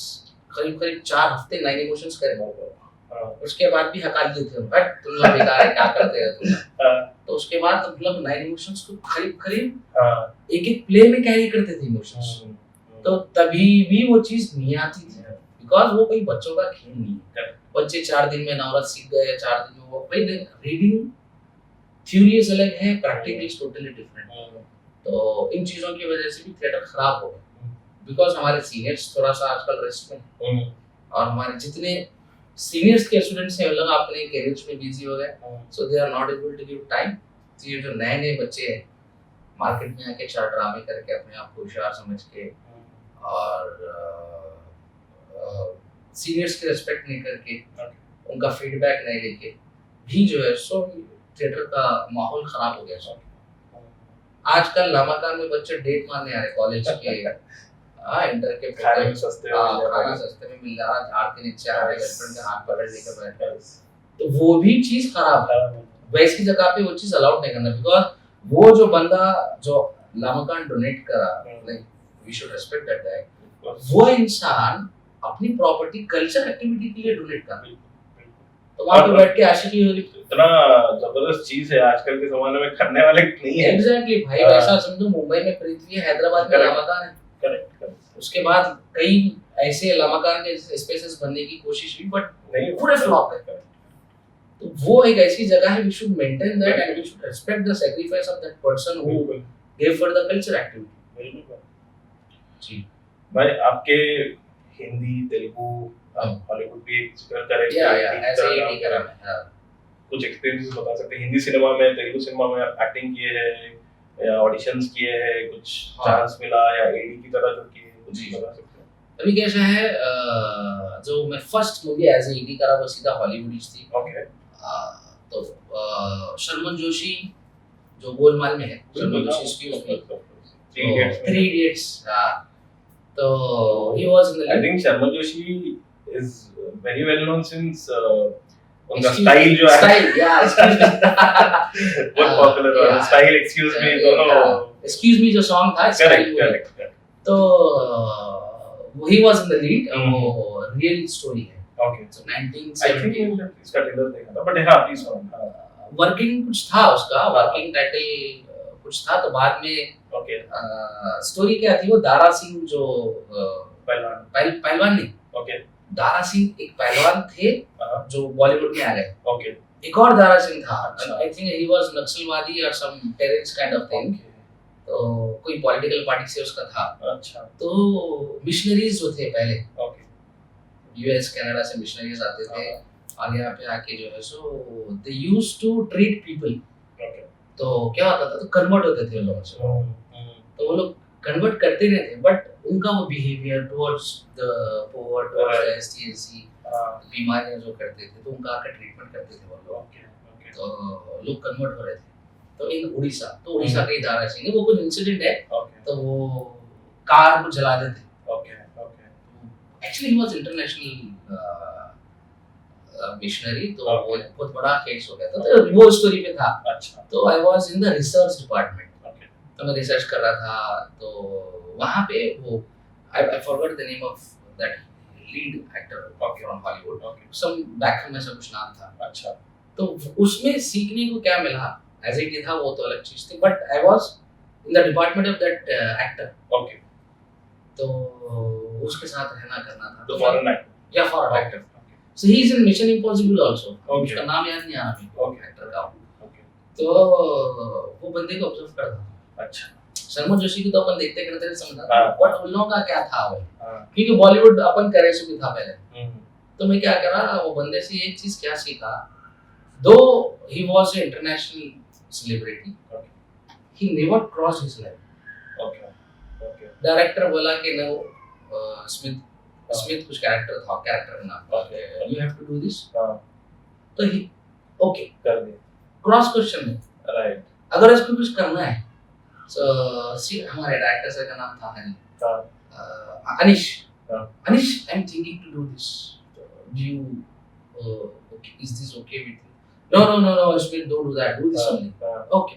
करीब करीब 4 हफ्ते नाइन इमोशंस करे. उसके बाद भी हका दिए थे, बट तुम लोग बेकार है, क्या करते हो तुम. तो उसके बाद हम लोग नाइन इमोशंस को करीब करीब एक एक प्ले में कैरी करते थे इमोशंस. तो तभी भी वो चीज नहीं आती थी, बिकॉज वो कोई बच्चों का खेल नहीं है. बच्चे 4 दिन में नवरस सीख गए, 4 दिन में वो भाई रीडिंग थ्योरी अलग है, प्रैक्टिकल इज टोटली डिफरेंट. तो इन चीजों की वजह से भी थिएटर खराब हो गया, बिकॉज हमारे सीनियर्स थोड़ा सा आजकल रेस्ट में हैं, और हमारे जितने सीनियर्स के स्टूडेंट्स हैं वो लोग अपने कैरियर्स में बिजी हो गए, so they are not able to give time. तो ये जो नए नए बच्चे हैं मार्केट में आके 4 ड्रामे करके अपने आप को होशियार समझ के और सीनियर्स की रिस्पेक्ट नहीं करके, उनका फीडबैक नहीं लेके भी जो है सो थिएटर का माहौल खराब हो गया. सो आजकल नामाकान में बच्चे डेट मारने आ रहे कॉलेज के, इंटर के खाने में सस्ते हो जा रहा खाना है। सस्ते में मिल रहा, झाड़ के नीचे आ रहे, गर्लफ्रेंड के हाथ पकड़ लेकर बैठ गए. तो वो भी चीज खराब है. वैसी जगह पे वो चीज अलाउड नहीं करना, बिकॉज वो जो बंदा जो नामाकान डोनेट करा, like we should respect that guy. वो इंसान अपनी प्रॉपर्टी कल्चर एक्टिविटी के लिए डोनेट कर रहा है, तो वहां पे बैठ के आशिकी हो रही. इतना जबरदस्त चीज है आजकल के जमाने में, करने वाले नहीं है. एग्जैक्टली भाई. वैसा समझो मुंबई में पृथ्वी है, हैदराबाद में नामाकान है. करेक्ट. उसके बाद कई ऐसे नामाकान के स्पेसेस बनने की कोशिश हुई, बट नहीं पूरे फ्लॉप है. तो वो एक ऐसी जगह है, we should maintain that and we should respect the sacrifice of that person who gave for the culture activity. जी भाई आपके हिंदी, तेलुगु, हॉलीवुड भी जिक्र करें, या ऐसे ही नहीं करा मैं. कुछ एक्सपीरियंस बता सकते हैं हिंदी सिनेमा में, तेलुगु सिनेमा में आप एक्टिंग किए हैं या ऑडिशंस किए हैं, कुछ चांस मिला या एडी की तरह जो किए, कुछ बता सकते हैं? अभी कैसा है, जो मैं first movie as a ED करा वो सीधा हॉलीवुड थी. ओके. तो शर्मन जोशी जो गोलमाल में है, Sharman Joshi excuse me, 3 Idiots. तो he was in the I think Sharman Joshi is very well known since उनका Excuse- स्टाइल जो है style, yeah, excuse me. बहुत पॉपुलर है. स्टाइल, एक्सक्यूज मी, दोनों. Excuse me जो सॉन्ग था, करेक्ट style करेक्ट करेक्ट. तो he was in the lead. वो रियल स्टोरी है. ओके. So आई 1970 थिंक इसका ट्रेलर देखा था, बट हां प्लीज सुनो. वर्किंग कुछ था उसका, वर्किंग टाइटल कुछ था. तो बाद में ओके. स्टोरी क्या थी, वो दारा सिंह जो पहलवान. पहलवान नहीं, ओके. दारा सिंह एक पहलवान थे जो बॉलीवुड में आ गए. ओके. एक और दारा सिंह था, अच्छा. आई थिंक ही वाज नक्सलवादी और सम टेररिस्ट काइंड ऑफ थिंग. तो कोई पॉलिटिकल पार्टी से उसका था. अच्छा. तो मिशनरीज जो थे पहले, ओके. यूएस कनाडा से मिशनरीज आते थे और यहाँ पे आके जो है so they used to treat people. Okay. तो क्या होता था, तो कन्वर्ट होते थे लोगों से. तो वो लोग कन्वर्ट करते रहते, बट उनका वो behaviour towards the poor, towards STNC बीमारियां जो करते थे, तो उनका आकर ट्रीटमेंट करते थे वो लोग. ओके. ओके. तो लोग कन्वर्ट हो रहे थे. तो इन उड़ीसा, तो उड़ीसा के दारा सिंह वो कुछ इंसिडेंट है, ओके. तो वो कार को जला देते. Okay. Okay. Actually he was international missionary. तो वो Okay. बहुत बड़ा केस हो गया था. तो वो स्टोरी पे था. अच्छा. तो I was in the research department. Okay. तो मैं रिसर्च कर रहा था. तो वहाँ पे वो I forgot the name of that lead actor from Hollywood. Okay. Some Beckham ऐसा कुछ नाम था. अच्छा. तो उसमें सीखने को क्या मिला, एज इट था वो तो अलग चीज थी, but I was in the department of that actor. Okay. तो उसके साथ रहना करना था. तो फॉरेन एक्टर. या foreign actor. So he is in mission impossible also. Okay. उसका नाम याद नहीं आ रहा मेरे को Okay. एक्टर का. ओके. तो वो बंदे को ऑब्जर्व करता. अच्छा. शर्मा जोशी की तो अपन देखते करते समझा, हाँ. बट उन लोगों का क्या था वो, हां. क्योंकि बॉलीवुड अपन करे सो भी था पहले. हम्म. तो मैं क्या करा, वो बंदे से एक चीज क्या सीखा, though he was a international celebrity, he never crossed his line. Okay okay director बोला कि नो स्मिथ स्मिथ कुछ कैरेक्टर था, कैरेक्टर का नाम था, you have to do this. हाँ तो ही ओके कर दिया क्रॉस क्वेश्चन है, राइट अगर इसको कुछ करना है तो सी हमारे डायरेक्टर सर का नाम था हाँ अनिश। हाँ Anish I am thinking to do this, do you okay is this okay with you? No no no no Smith don't do that, do this only. हाँ ओके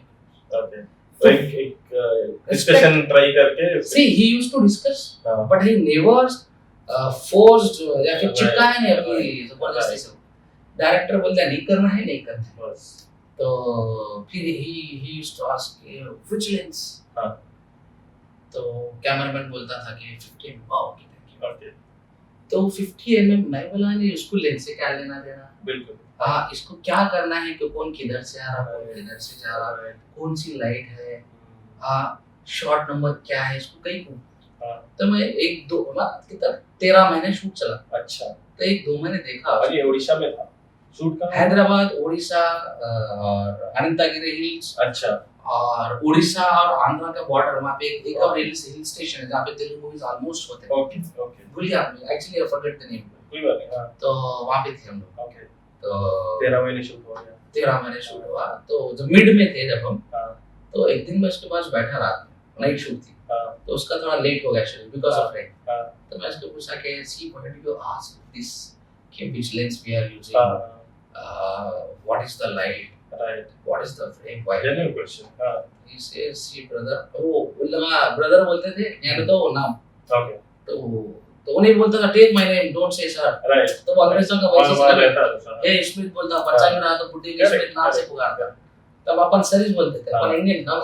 ओके तो एक डिस्कशन ट्राई करके see he used to discuss हाँ but he never forced या फिर Right, चिपकाया नहीं अपनी right, जबरदस्ती right. से। डायरेक्टर बोलता है नहीं करना है नहीं करना है, बस तो फिर he used to ask which lens. हाँ तो कैमरामैन बोलता था कि 50 mm। Okay thank you. Okay तो 50 mm मैं बोला नहीं उसको लेंस से क्या लेना देना, बिल्कुल हाँ इसको क्या करना है कि कौन किधर से आ रहा कौन किधर से जा रहा, Right. कौन सी लाइट है, हाँ शॉट नंबर क्या है, इसको कहीं को। हाँ तो मैं एक दो कितना 13 महीने शूट चला, अच्छा तो एक दो महीने देखा। और ये उड़ीसा में था शूट का हैदराबाद, उड़ीसा और अनंतगिरी हिल्स अच्छा और उड़ीसा और आंध्र का बॉर्डर, वहाँ पे एक और हिल स्टेशन है जहाँ पे तेलुगु मूवीज ऑलमोस्ट होते हैं। ओके ओके भूल गया आपने, actually I forget the name. कोई बात नहीं हाँ तो वहाँ पे थे हम लोग। ओके तो 13 महीने शूट हो गया 13 महीने शूट हुआ। तो जब मिड में थे जब हम, हाँ तो एक दिन मैं उसके पास बैठा रात में, नाइट शूट थी, हाँ तो उसका थोड़ा लेट हो गया एक्चुअली बिकॉज ऑफ रेन। हाँ तो मैं उसको पूछा कि see what do you ask this कि व्हिच लेंस वी आर हाँ using, what is the light, right what is the frame, why. Genuine question हाँ he says see brother, वो लगा ब्रदर बोलते थे यहाँ तो नाम, ओके तो उन्हें बोलता था take my name don't say sir. Right तो वो अंग्रेजों का वैसे वहाँ से रहता था ए स्मिथ बोलता, बच्चा भी रहा तो बुड्ढी भी स्मिथ नाम से पुकारता। तब अपन सर ही बोलते थे, अपन इंडियन था।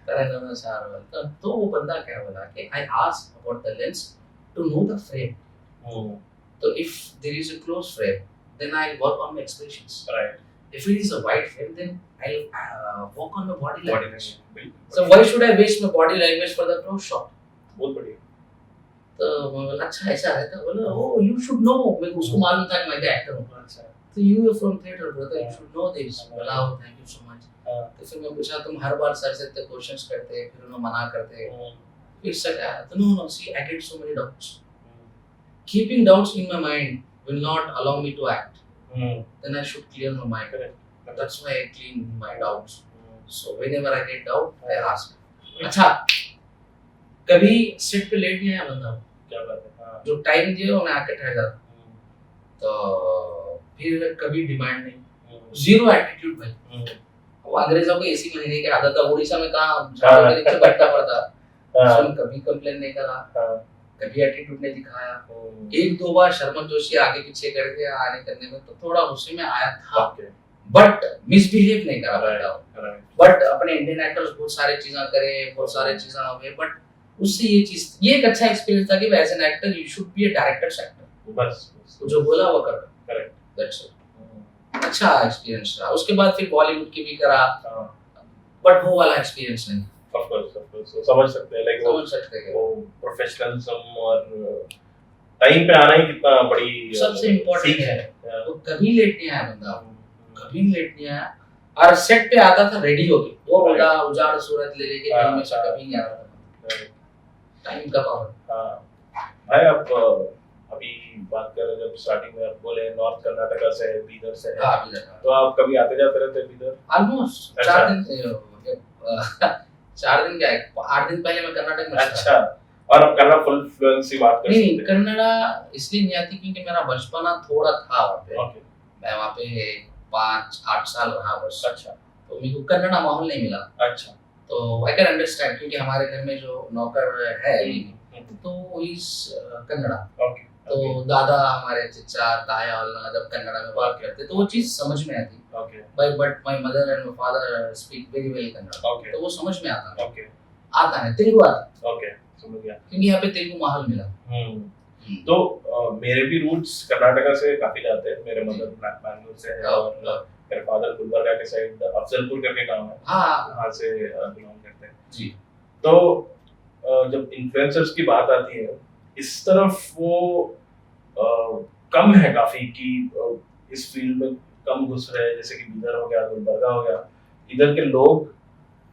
अरे नो नो सर बोलता। तो वो बंदा क्या बोला कि I ask about the lens to know the frame, तो if there is a close frame then I work on my expressions, right if it is a wide frame then I'll work on my body body language. में So why should I waste my body language for the close shot? बहुत बढ़िया तो मैं बोला अच्छा ऐसा है, तो बोला oh you should know, मेरे को उसको मालूम था कि मैं एक्टर हूँ। अच्छा तो you are from theater brother, you should know this। बोला oh thank you so much। हाँ तो फिर मैं पूछा तुम हर बार सर से इतने क्वेश्चंस करते हैं फिर उन्हें मना करते हैं, हम्म, फिर सर क्या तो no no see I get so many doubts, keeping doubts in my mind will not allow me to act, then I should clear my mind, correct that's why I clean my doubts। Hmm, So whenever I get doubt I ask। अच्छा कभी set पे late नहीं आया बंदा, क्या बात है हाँ जो टाइम दिया मैं आके ठहर जाता, हम्म, तो फिर कभी डिमांड नहीं, हम्म, जीरो एटीट्यूड भाई। हम्म, वो अंग्रेजों को एसी महीने की आदत है, उड़ीसा में कहाँ झाड़ू के नीचे बैठना पड़ता, हाँ सुन कभी कंप्लेन नहीं करा, हाँ कभी एटीट्यूड नहीं दिखाया। हम्म, एक दो बार शर्मन जोशी आगे पीछे करके आने करने में तो थोड़ा गुस्से में आया था, ओके बट मिसबिहेव नहीं करा राइट पाता। राइट बट अपने इंडियन एक्टर्स बहुत सारे चीजें करे, बहुत सारे चीजें हुए, बट उससे ये एक अच्छा एक्सपीरियंस था कि as an actor you should be a director's actor, बस तो जो बोला वो कर, करेक्ट दैट्स इट। अच्छा एक्सपीरियंस रहा। उसके बाद फिर बॉलीवुड की भी करा, हाँ बट वो वाला एक्सपीरियंस नहीं। ऑफ कोर्स समझ सकते हैं लाइक वो समझ सकते हैं वो प्रोफेशनलिज्म और टाइम पे आना ही कितना बड़ी सबसे इम्पोर्टेंट सीख है। हाँ, वो कभी लेट नहीं आया बंदा, कभी लेट नहीं आया, और सेट पे आता था रेडी होके, वो बोला उजाड़ सूरत ले लेके हाँ, टाइम में से कभी नहीं आता था। right, टाइम का पावर। हाँ भाई आप अभी बात कर रहे जब स्टार्टिंग में आप बोले नॉर्थ कर्नाटका से है बीदर से है, हाँ अभी तक तो आप कभी आते जाते रहते हैं बीदर? ऑलमोस्ट अच्छा। 4 दिन 4 दिन क्या है, 8 दिन पहले मैं कर्नाटक में था। अच्छा और आप कन्नड़ फुल फ्लुएंसी बात कर नहीं सकते हैं? कन्नड़ा इसलिए नहीं आती क्योंकि मेरा बचपना थोड़ा था वहाँ पे, ओके मैं वहाँ पे 5-8 साल रहा बस, अच्छा तो मेरे को कन्नड़ा माहौल नहीं मिला। अच्छा तो आई कैन अंडरस्टैंड क्योंकि हमारे घर में जो नौकर है अभी भी, हम्म, तो इज कन्नड़ा, ओके तो दादा हमारे चचा ताया और जब कन्नड़ा में बात करते तो वो चीज समझ में आती, okay but my mother and my father speak very well Kannada, okay तो वो समझ में आता है, ओके आता है तेलुगु आता ओके समझ गया। है, क्योंकि यहाँ पे तेलुगु माहौल मिला। तो मेरे भी रूट्स कर्नाटका से काफी जाते हैं, मेरे मदर बैंगलोर से है और मेरे फादर गुलबर्गा के साइड अफजलपुर करके गांव है, हाँ वहाँ से बिलोंग करते हैं जी। तो जब इन्फ्लुएंसर्स की बात आती है इस तरफ वो कम है काफी कि इस फील्ड में कम घुस रहे हैं, जैसे कि बीदर हो गया गुलबर्गा हो गया, इधर के लोग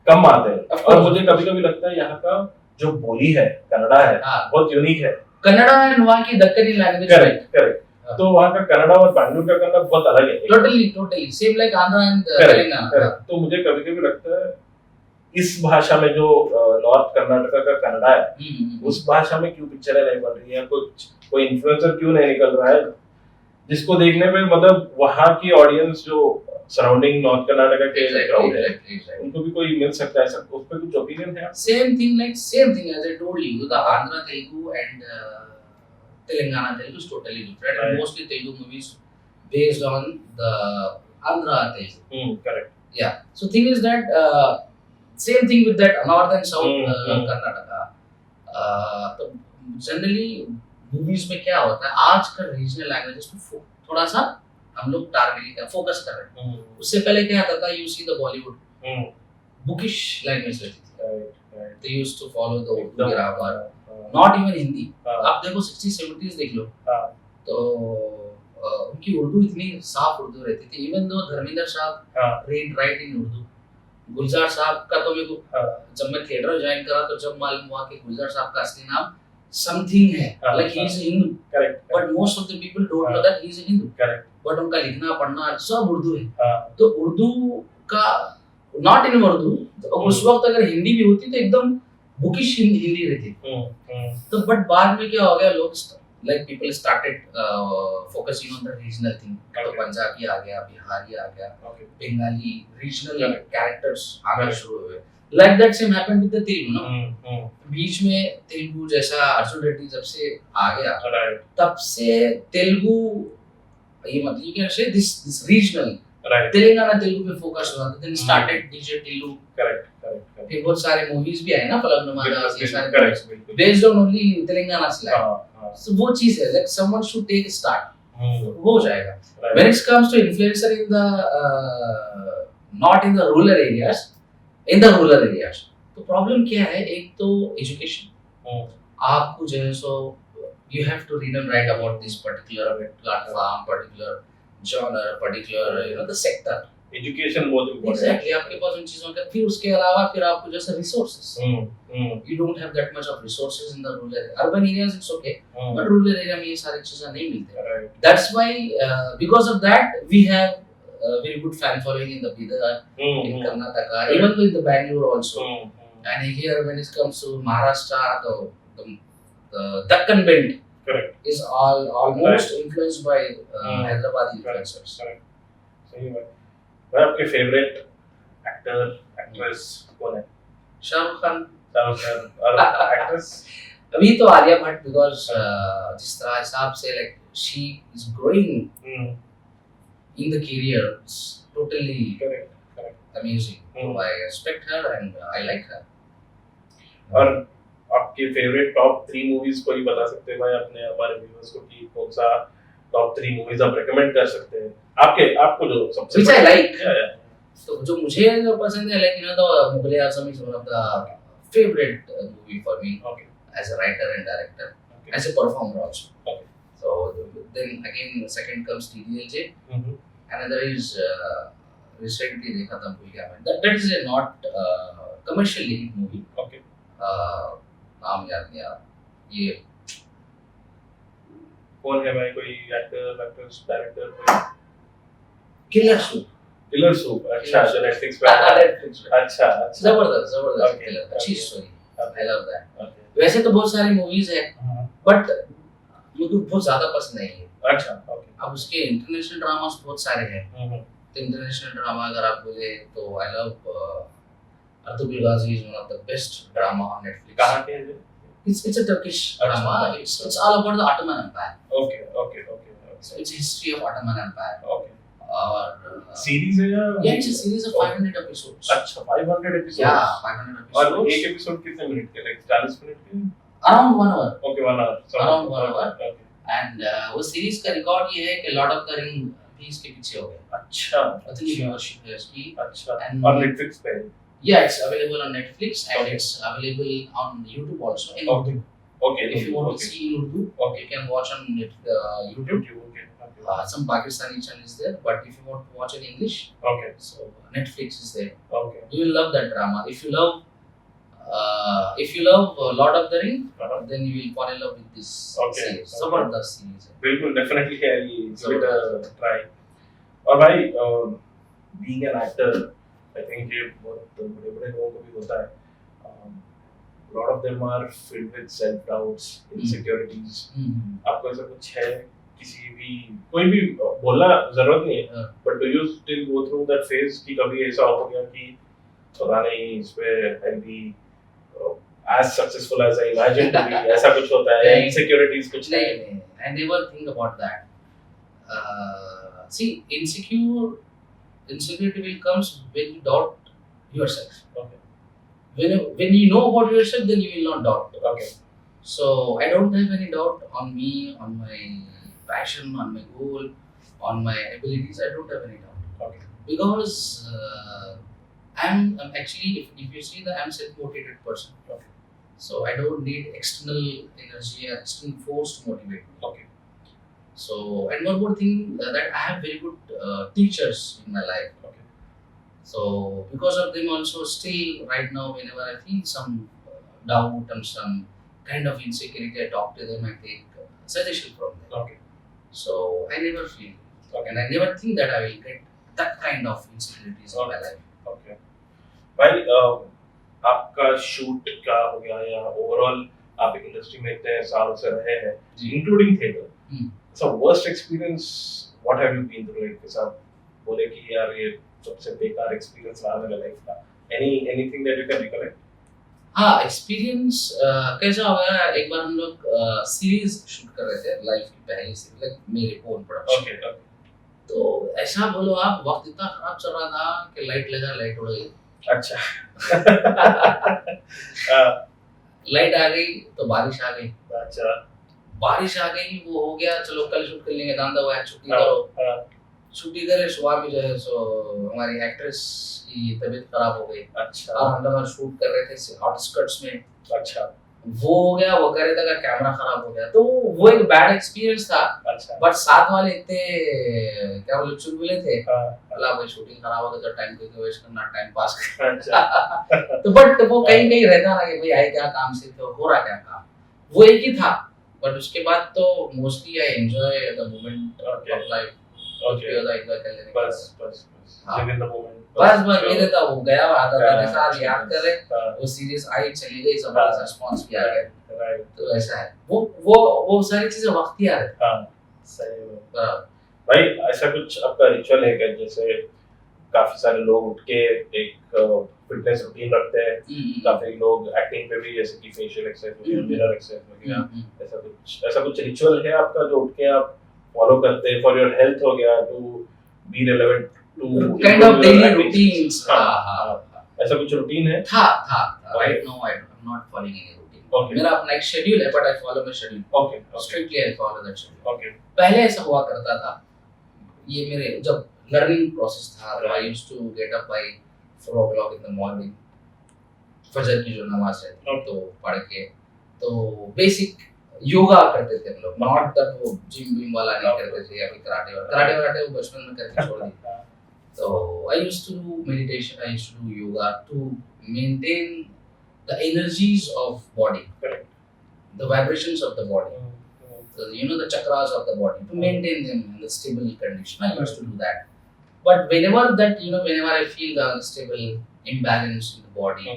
कम आते हैं। Of और course. मुझे कभी-कभी लगता है यहाँ का जो बोली है कन्नड़ा है हाँ। बहुत यूनिक है। कन्नड़ा एंड वहाँ की दक्कनी लैंग्वेज करेक्ट करेक्ट। तो वहाँ का कन्नड़ा और बैंगलोर का कन्नड़ा बहुत अलग है। Totally same like Andhra and Telangana. Correct. तो मुझे कभी-कभी लगता है इस भाषा में जो नॉर्थ कर्नाटका का कन्नड़ा है उस भाषा में क्यों पिक्चरें नहीं बन रही है, कोई इन्फ्लुएंसर क्यों नहीं निकल रहा है जिसको देखने में मतलब वहाँ की ऑडियंस जो सराउंडिंग नॉर्थ कर्नाटका के क्राउड है उनको भी कोई मिल सकता है। सब उस पे कुछ ओपिनियन है? Same thing as I told you, the Andhra Telugu and Telangana Telugu is totally different. Right. Mostly Telugu movies based on the Andhra Telugu. Correct. Yeah. So thing is that same thing with that north and south Karnataka. तो generally movies में क्या होता है आजकल regional languages पे थोड़ा सा हम लोग टारगेट फोकस कर रहे हैं। उससे पहले क्या आता था, you see the Bollywood bookish language रहती थी। They used to follow the Urdu grammar, not even Hindi. आप देखो 60s 70s देख लो तो उनकी उर्दू इतनी साफ उर्दू रहती थी। इवन दो धर्मेंद्र साहब रीड राइट इन उर्दू। गुलजार साहब का तो मेरे को जब मैं थिएटर ज्वाइन करा तो जब मालूम हुआ कि गुलजार साहब का असली नाम समथिंग है, like he is Hindu, but most of the people don't know that he is Hindu, but उनका लिखना पढ़ना सब उर्दू है। तो उर्दू का नॉट इन उर्दू, तो उस वक्त अगर हिंदी भी होती तो एकदम बुकिश हिंदी रहती। तो बट बाद में क्या हो गया, लोग like people started focusing on the regional thing. तो पंजाबी आ गया, बिहारी आ गया, बंगाली रीजनल कैरेक्टर्स आना शुरू हुए। Like that same happened with the Telugu no. बीच में तेलुगु जैसा अर्जुन रेड्डी जब से आ गया तब से तेलुगु ये मतलब you can say this regional Telangana Telugu पे फोकस हुआ। Then started DJ Tillu. करेक्ट। फिर बहुत सारे मूवीज भी आए ना, पलवनुमादा, ये सारे based on only Telangana slang. So वो चीज है, like someone should take start, हो जाएगा। When it comes to influencer in the not in the rural areas, in the rural areas तो प्रॉब्लम क्या है, एक तो एजुकेशन। आपको जो है सो you have to read and write about this particular platform, particular genre, particular the sector. Education बहुत important. Exactly. आपके पास उन चीजों का, फिर उसके अलावा फिर आपको जैसे resources. You don't have that much of resources in the rural area. Urban areas it's okay, but rural area में ये सारी चीजें नहीं मिलती. Right. That's why because of that we have very good fan following in the Bidar, in Karnataka, even in the Bangalore also. And here when it comes to Maharashtra, the Deccan belt is almost influenced by Hyderabadi influencers. सही बात। मैं आपके favourite actor actress कौन है? शाहरुख खान। और actress अभी तो Alia Bhatt, because जिस तरह हिसाब से like she is growing in the career, it's totally amazing. So I respect her and I like her. और आपके फेवरेट टॉप 3 मूवीज कोई बता सकते हैं भाई अपने हमारे व्यूअर्स को कि कौन सा टॉप 3 मूवीज आप रेकमेंड कर सकते हैं आपको जो सबसे which I like? तो जो मुझे जो पसंद है, like the Mughal e Azam is one of the favourite movie for me as a writer and director, as a performer also. So then again second comes DDLJ. Another is recently देखा था, भूल गया मैं, that is a not commercially hit movie. नाम याद नहीं आ रहा। ये कौन है भाई, कोई एक्टर एक्ट्रेस डायरेक्टर कोई? Killer soup. अच्छा, जो नेटफ्लिक्स पे है। अच्छा जबरदस्त किलर, अच्छी स्टोरी, आई लव दैट। वैसे तो बहुत सारी मूवीज है बट मुझे बहुत ज्यादा पसंद नहीं है। अच्छा, ओके। अब उसके इंटरनेशनल ड्रामास बहुत सारे हैं। तो इंटरनेशनल ड्रामा अगर आप बोले तो I love Artugul Ghazi is one of the best drama on Netflix. कहाँ के है? It's a Turkish drama. It's all about the Ottoman Empire. Okay. So it's history of Ottoman Empire. Okay. और series है या? Yeah, it's a series of 500 episodes. अच्छा, 500 episodes. Yeah, 500 episodes. और एक episode कितने मिनट के? लाइक 40 मिनट के? Around 1 hour. Okay, 1 hour. Around 1 hour. Okay. And वो सीरीज का रिकॉर्ड ये है कि लॉर्ड ऑफ द रिंग भी इसके पीछे हो गया। अच्छा। इतनी व्यूअरशिप है इसकी। अच्छा। और नेटफ्लिक्स पे? Yeah, it's available on Netflix and it's available on YouTube also. In Urdu. Okay. If you want to see in Urdu, you can watch on YouTube. Some Pakistani channels there, but if you want to watch in English, Okay. so Netflix is there. Okay. You will love that drama. If you love Lord of the Ring, then you will fall in love with this Okay, series. okay. जबरदस्त series है. बिल्कुल definitely है ये give it a try. और भाई being an actor I think ये बहुत बड़े-बड़े लोगों को भी होता है. A lot of them are filled with self doubts, insecurities. आपको ऐसा कुछ है किसी भी कोई भी बोलना जरूरत नहीं है but do you still go through that phase कि कभी ऐसा हो गया कि पता नहीं इस पे I'll be as successful as I imagined to be ऐसा कुछ होता है insecurities कुछ है नहीं, I never think about that. See, insecurity will comes when you doubt yourself. Okay. When you know about yourself, then you will not doubt. Okay. So I don't have any doubt on me, on my passion, on my goal, on my abilities. I don't have any doubt. Okay. Because I'm actually, if you see that, I'm self-motivated person. Okay. So I don't need external energy or external force to motivate me. Okay. So, and one more thing, that I have very good teachers in my life. Okay. So because of them also, still right now, whenever I feel some doubt and some kind of insecurity, I talk to them, I take suggestion from them. Okay. So I never feel, Okay. and I never think that I will get that kind of insecurities in my life. Okay. भाई आपका shoot का हो गया या overall आप एक industry में इतने सालों से रहे हैं including theatre so worst experience what have you been through it साहब बोले कि यार ये सबसे बेकार एक्सपीरियंस रहा मेरा लाइफ का anything that you can recollect हाँ एक्सपीरियंस कैसा हो गया एक बार हम लोग सीरीज शूट कर रहे थे लाइफ की पहली सीरीज लाइक मेरे ओन प्रोडक्शन ओके तो ऐसा बोलो आप वक्त इतना खराब चल रहा था कि लाइट लगा लाइट उड़ गई अच्छा लाइट आ गई तो बारिश आ गई अच्छा बारिश आ गई वो हो गया चलो कल शूट कर लेंगे दांदा हुआ है छुट्टी करो छुट्टी करे सुबह भी जो है सो हमारी एक्ट्रेस की तबीयत खराब हो गई अच्छा और हम लोग शूट कर रहे थे आउटस्कर्ट्स में अच्छा वो हो गया वो करे था कैमरा खराब हो गया तो वो एक बैड एक्सपीरियंस था अच्छा बट साथ वाले इतने क्या बोले चुलबुले थे हाँ अल्लाह भाई शूटिंग खराब हो गया तो टाइम क्यों वेस्ट करना टाइम पास करना अच्छा तो बट वो कहीं कहीं रहता ना कि भाई आए क्या काम से तो हो रहा क्या काम वो एक ही था बट उसके बाद तो mostly I enjoy the moment Okay. Of life Okay. Enjoy कर लेने बस बस हाँ। live in the moment बस ये रहता वो गया आधा हाँ, जैसा आज याद कर रहे हाँ, वो सीरीज आई चली गई जबरदस्त रिस्पांस भी आ गया right, तो ऐसा है वो सारी चीजें वक्त ही आ रहे हाँ, सही है। बराबर भाई ऐसा कुछ आपका रिचुअल है क्या जैसे काफी सारे लोग उठ के एक फिटनेस रूटीन रखते हैं काफी लोग एक्टिंग पे भी जैसे कि फेशियल एक्सरसाइज वगैरह मिरर एक्सरसाइज वगैरह ऐसा कुछ रिचुअल है आपका जो उठ के आप फॉलो करते हैं फॉर योर हेल्थ हो गया to be relevant to kind of daily routines ऐसा कुछ रूटीन है था right now I am not following any routine मेरा अपना एक शेड्यूल है but I follow my schedule okay strictly I follow that schedule okay पहले ऐसा हुआ करता था ये मेरे जब लर्निंग प्रोसेस था I used to get up by 4 o'clock in the morning फजर की जो नमाज है तो पढ़ के तो बेसिक योगा करते थे हम लोग नॉट दैट वो जिम विम वाला नहीं करते थे या फिर कराटे वो बचपन में करके छोड़ दिया तो I used to do meditation I used to do yoga to maintain the energies of body the vibrations of the body the chakras of the body to maintain them in the stable condition I used to do that but whenever that whenever I feel the unstable imbalance in the body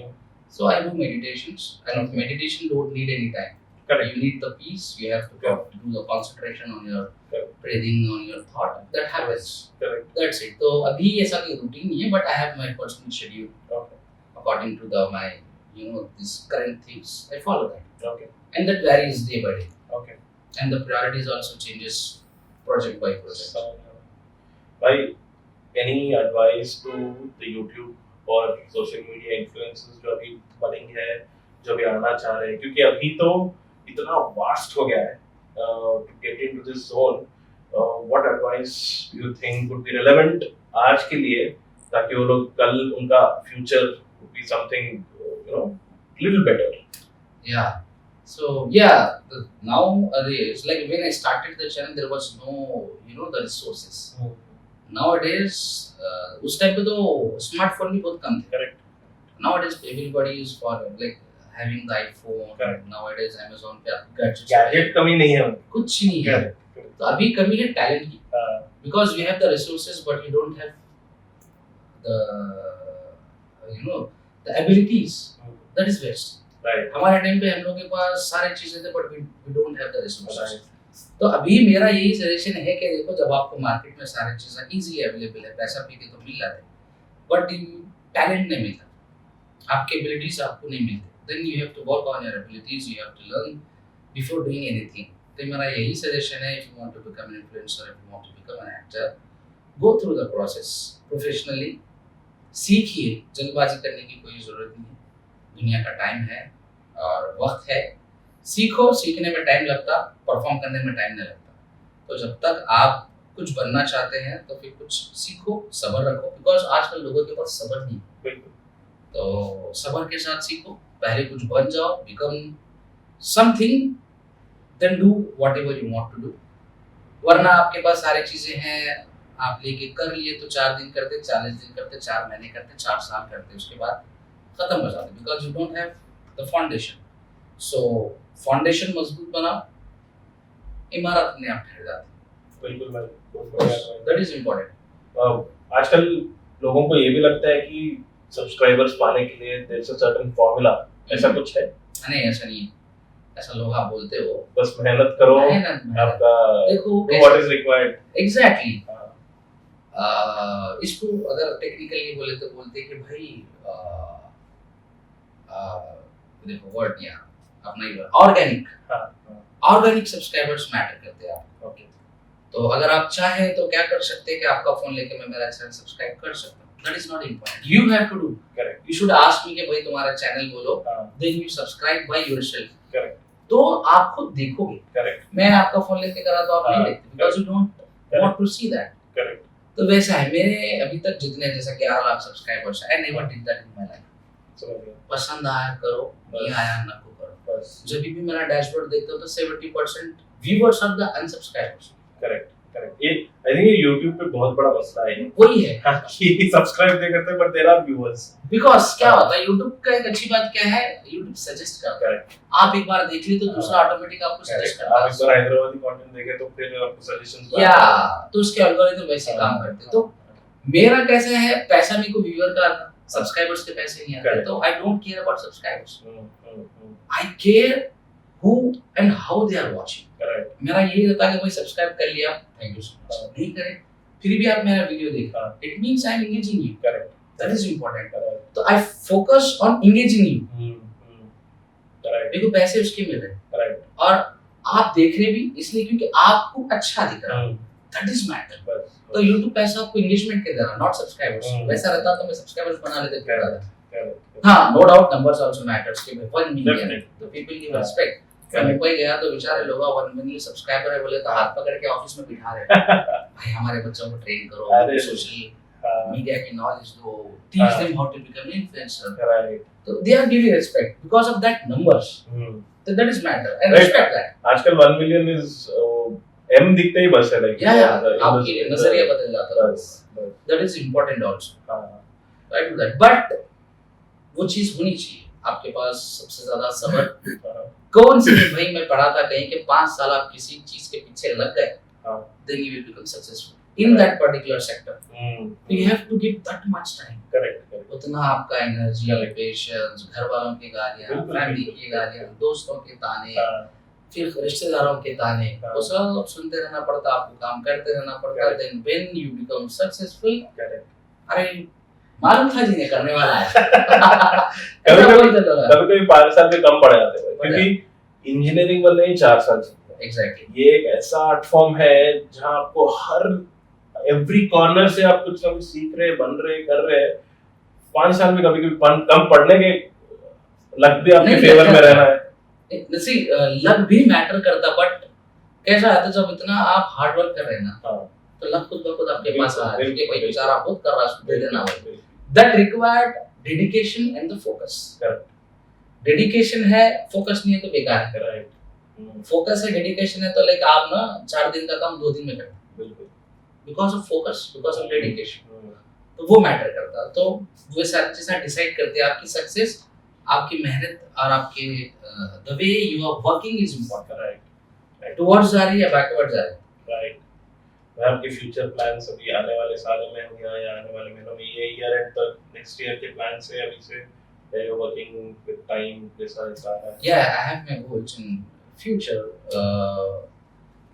so I do meditations and meditation don't need any time Correct. You need the peace you have to do the concentration on your breathing on your thought that happens Correct. that's it so abhi aisa कोई routine नहीं है but I have my personal schedule according to my these current things I follow that Okay. and that varies day by day Okay. and the priorities also changes project by project Bhai, any advice to the YouTube or social media influencers जो अभी budding है जो अभी आना चाह रहे हैं क्योंकि अभी तो इतना वास्ट हो गया है to get into this zone what advice do you think would be relevant आज के लिए ताकि वो लोग कल उनका future would be something little better yeah So yeah, nowadays, like when I started the channel, there was no, the resources. Nowadays, उस time पे तो स्मार्टफोन भी बहुत कम थे. Correct. Nowadays, everybody is for like having the iPhone. Correct. Nowadays, Amazon पे gadgets. Gadget कमी नहीं है. कुछ नहीं है. तो अभी कमी है टैलेंट की. Because we have the resources, but we don't have the the abilities. That is best. Right. हमारे टाइम पे हम लोग के पास सारी चीजें थे, but we don't have the resources. तो अभी मेरा यही सजेशन है कि देखो, जब आपको मार्केट में सारी चीजें इजीली अवेलेबल है, पैसा पी के तो मिल जाता है, बट टैलेंट नहीं मिलता, आपके एबिलिटीज आपको नहीं मिलते. Then you have to work on your abilities, you have to learn before doing anything. तो मेरा यही सजेशन है, if you want to become an influencer, if you want to become an actor, go through the process professionally, सीखिए. जल्दबाजी करने की कोई जरूरत नहीं है, दुनिया का टाइम है और वक्त है. सीखो, सीखने में टाइम लगता, परफॉर्म करने में टाइम नहीं लगता. तो जब तक आप कुछ बनना चाहते हैं तो फिर कुछ सीखो, सब्र रखो, बिकॉज आजकल लोगों के पास सब्र नहीं है. बिल्कुल. तो सब्र के साथ सीखो, पहले कुछ बन जाओ, become something, then do whatever you want to do. वरना आपके पास सारी चीजें हैं, आप लेके कर लिए तो 4 दिन करते, 40 दिन करते, 4 महीने करते, 4 साल करते, उसके बाद खत्म हो जाते, because you don't have the foundation. So foundation मजबूत बनाओ, इमारत अपने आप ठहर जाती है. बिल्कुल भाई, बहुत बढ़िया. That is important. आजकल लोगों को ये भी लगता है कि सब्सक्राइबर्स पाने के लिए there is a certain formula. ऐसा कुछ है? नहीं, ऐसा नहीं है. ऐसा लोग आप बोलते हो, बस मेहनत करो, आपका देखो व्हाट इज रिक्वायर्ड. एग्जैक्टली. इसको अगर टेक्निकली बोले तो बोलते हैं कि भाई देखो वर्ड नहीं अपना ही ऑर्गेनिक. ऑर्गेनिक सब्सक्राइबर्स मैटर करते हैं आपको. ओके. तो अगर आप चाहें तो क्या कर सकते हैं कि आपका फोन लेके मैं मेरा चैनल सब्सक्राइब कर सकता हूं. That is not important, you have to do. Correct. You should ask me कि भाई तुम्हारा चैनल बोलो, then you subscribe by yourself. Correct. तो आप खुद देखोगे. करेक्ट. मैं आपका फोन लेके करा तो आप नहीं देखते, because you don't want to see that. Correct. तो वैसा है, मेरे अभी तक जितने जैसा 11 लाख सब्सक्राइबर्स हैं, I never did that in my life. पसंद आया करो, नहीं आया ना करो. बस जब भी मेरा डैशबोर्ड देखते हो तो 70% viewers are the unsubscribers. Correct. Correct. ये आई थिंक ये YouTube पे बहुत बड़ा मसला है. वही है कि सब्सक्राइब नहीं करते but there are viewers. Because क्या होता है, YouTube का एक अच्छी बात क्या है, YouTube सजेस्ट करता है. आप एक बार देख ली तो दूसरा ऑटोमेटिक आपको सजेस्ट करता है. आप एक बार हैदराबादी कंटेंट देखे तो फिर आपको सजेशंस या तो उसके एल्गोरिथम वैसे काम करते हैं. तो मेरा कैसे है, पैसा मेरे को व्यूअर का आता, सब्सक्राइबर्स के पैसे नहीं आते. तो I don't care about subscribers, I care who and how they are watching. Correct. मेरा यही रहता है कि भाई सब्सक्राइब कर लिया, थैंक यू सो मच. नहीं करे फिर भी आप मेरा वीडियो देखा, it means I am engaging you. Correct. That is important. तो I focus on engaging you. Correct. देखो पैसे उसके मिल रहे हैं. करेक्ट. और आप देख रहे भी इसलिए क्योंकि आपको अच्छा दिख रहा है. That is matter. तो YouTube पैसा आपको एंगेजमेंट के दे रहा है, नॉट सब्सक्राइबर्स. वैसा रहता तो मैं सब्सक्राइबर्स बना लेते फिर. हाँ, no doubt numbers also matters कि 1 मिलियन तो पीपल गिव रिस्पेक्ट. मैं मुंबई गया तो बेचारे लोग 1 मिलियन सब्सक्राइबर है बोले तो हाथ पकड़ के ऑफिस में बिठा रहे भाई हमारे बच्चों को ट्रेन करो, सोशल मीडिया की नॉलेज दो, teach them how to become influencer. तो they are giving respect because of that numbers. तो that is matter and respect that. आजकल 1 मिलियन इज एम दिखते ही बस है. लाइक या आपकी नजरिया बदल जाता है. That is important also. Right to that. But वो चीज होनी चाहिए आपके पास सबसे ज्यादा सब्र. कौन सी भाई मैं पढ़ा था कहीं के 5 साल आप किसी चीज के पीछे लग गए, then you will become successful in that particular sector. You have to give that much time. Correct. उतना आपका एनर्जी, पेशेंस, घर वालों की गालियां, फैमिली की गालियां, दोस्तों के ताने, फिर रिश्तेदारों के ताने, वो सब सुनते रहना पड़ता, आपको काम करते रहना पड़ता. Then when you become successful, अरे मालूम था जी ने करने वाला है. कभी 5 साल में कम पड़ जाते हैं क्योंकि इंजीनियरिंग बनने ही 4 साल चाहिए. एग्जैक्टली. ये एक ऐसा आर्ट फॉर्म है जहां आपको हर एवरी कॉर्नर से आप कुछ ना कुछ सीख रहे, बन रहे, कर रहे हैं. 5 साल में कभी कम पढ़ने के लग भी आपके फेवर में रहना है. सी लक भी मैटर करता, बट कैसा है जब इतना आप हार्ड वर्क कर रहे हैं ना, तो लक खुद ब खुद आपके पास आ रहा है कि भाई बेचारा बहुत कर रहा है, दे देना. That required dedication and the focus. Correct. Dedication है, फोकस नहीं है तो बेकार है। राइट, फोकस है, डेडिकेशन है तो लाइक आप ना 4 दिन का काम 2 दिन में करते बिल्कुल। Because of focus, because of dedication. तो वो मैटर करता है। तो वो सारी चीजें डिसाइड करती है आपकी सक्सेस, आपकी मेहनत और आपके the way you are working is important. Right, towards जा रही है, बैकवर्ड जा रही है। राइट। मैं आपके फ्यूचर प्लान्स अभी आने वाले सालों में हो या आने वाले महीनों में, ये ईयर एंड तक नेक्स्ट ईयर के प्लान से अभी से वर्किंग विद टाइम जैसा ऐसा है? Yeah, I have my goals in future.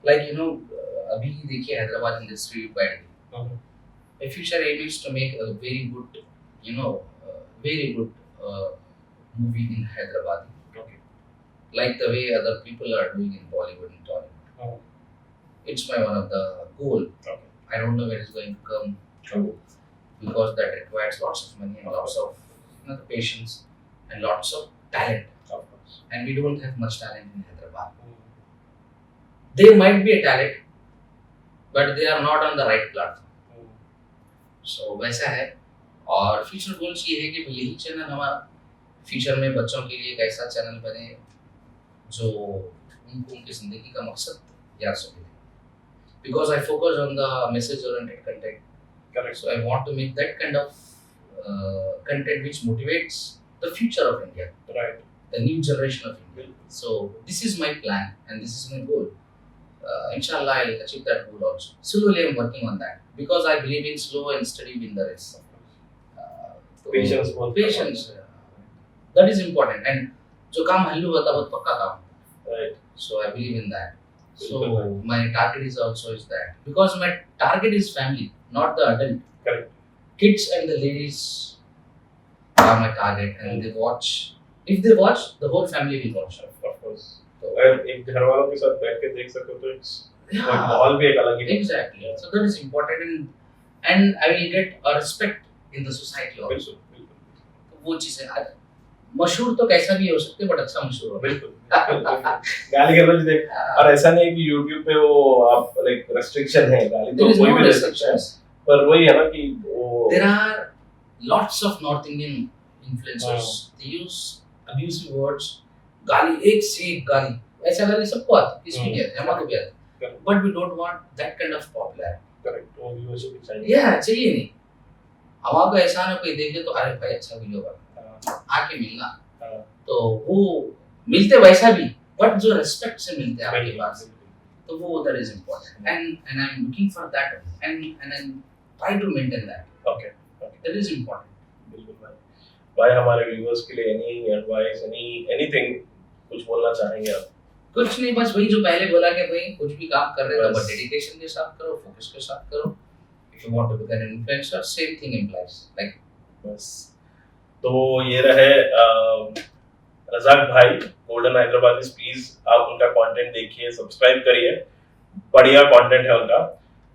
Like you know, अभी देखिए हैदराबाद इंडस्ट्री बढ़ गई। My future aim is to make a very good, you know, very good movie in Hyderabad. Okay. Like the way other people are doing in Bollywood and Tollywood. It's my one of the goal. Okay. I don't know when it's going to come true because that requires lots of money and lots of the patience and lots of talent. Of course. And we don't have much talent in Hyderabad. There might be a talent, but they are not on the right platform. So वैसा है। और future goals ये है कि यही channel हमारा future में बच्चों के लिए एक ऐसा चैनल बने जो उनको उनकी जिंदगी का मकसद याद सके। Because I focus on the message oriented content. Correct. So I want to make that kind of content which motivates the future of India. Right. The new generation of India. So this is my plan and this is my goal. Inshallah, I'll achieve that goal also. Slowly, I'm working on that because I believe in slow and steady win the race. Patience. Patience. That is important. And जो काम हल्लू होता है वो पक्का काम होता है. Right. So I believe in that. So my target is also is that because my target is family, not the adult. Correct. Kids and the ladies are my target, and they watch. If they watch, the whole family will watch. Of course. अगर एक घर वालों के साथ बैठ के देख सको तो it's माहौल भी एक अलग ही है। Exactly. So that is important, and I will get a respect in the society also. बिल्कुल, बिल्कुल। तो वो चीजें मशहूर तो कैसा भी हो सकते बट अच्छा मशहूर हो। बिल्कुल, गाली गलौज देख। और ऐसा नहीं है कि YouTube पे वो आप लाइक रेस्ट्रिक्शन है, गाली तो कोई भी दे सकता है। पर वही है ना कि वो There are lots of North Indian influencers. They use abusive words. गाली एक से एक गाली, ऐसा गाली सबको आता है, किसको नहीं आता, हमारे को भी आता है। But we don't want that kind of popularity. Correct. वो व्यूअरशिप भी चाहिए। Yeah, चाहिए नहीं। हमारे को ऐसा ना कोई देखे तो अरे भाई अच्छा वीडियो बना, आके मिलना। तो वो मिलते वैसा भी, बट जो रेस्पेक्ट से मिलते हैं आपके पास, तो वो that is important. And I'm looking for that, and I'm trying to maintain that. Okay. That is important. बिल्कुल भाई हमारे व्यूअर्स के लिए एनी एडवाइस एनीथिंग कुछ बोलना चाहेंगे आप? कुछ नहीं, बस वही जो पहले बोला कि भाई कुछ भी काम कर रहे हो तो डेडिकेशन के साथ करो, फोकस के साथ करो। If you want to become an influencer, same thing implies. Like बस तो ये रहे रज़ाक भाई गोल्डन हैदराबादी। प्लीज आप उनका कंटेंट देखिए, सब्सक्राइब करिए, बढ़िया कंटेंट है उनका।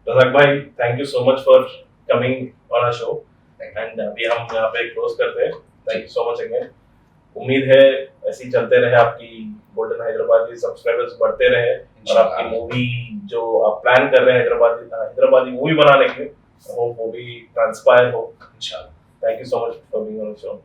रज़ाक भाई thank you so much for coming on our show and अभी हम यहाँ पे क्लोज करते हैं। Thank you so much again. उम्मीद है ऐसे ही चलते रहे, आपकी गोल्डन हैदराबादी सब्सक्राइबर्स बढ़ते रहे और आपकी मूवी जो आप प्लान कर रहे हैं हैदराबादी मूवी बनाने के लिए वो भी ट्रांसपायर हो इंशाल्लाह। Thank you so much for being on the show.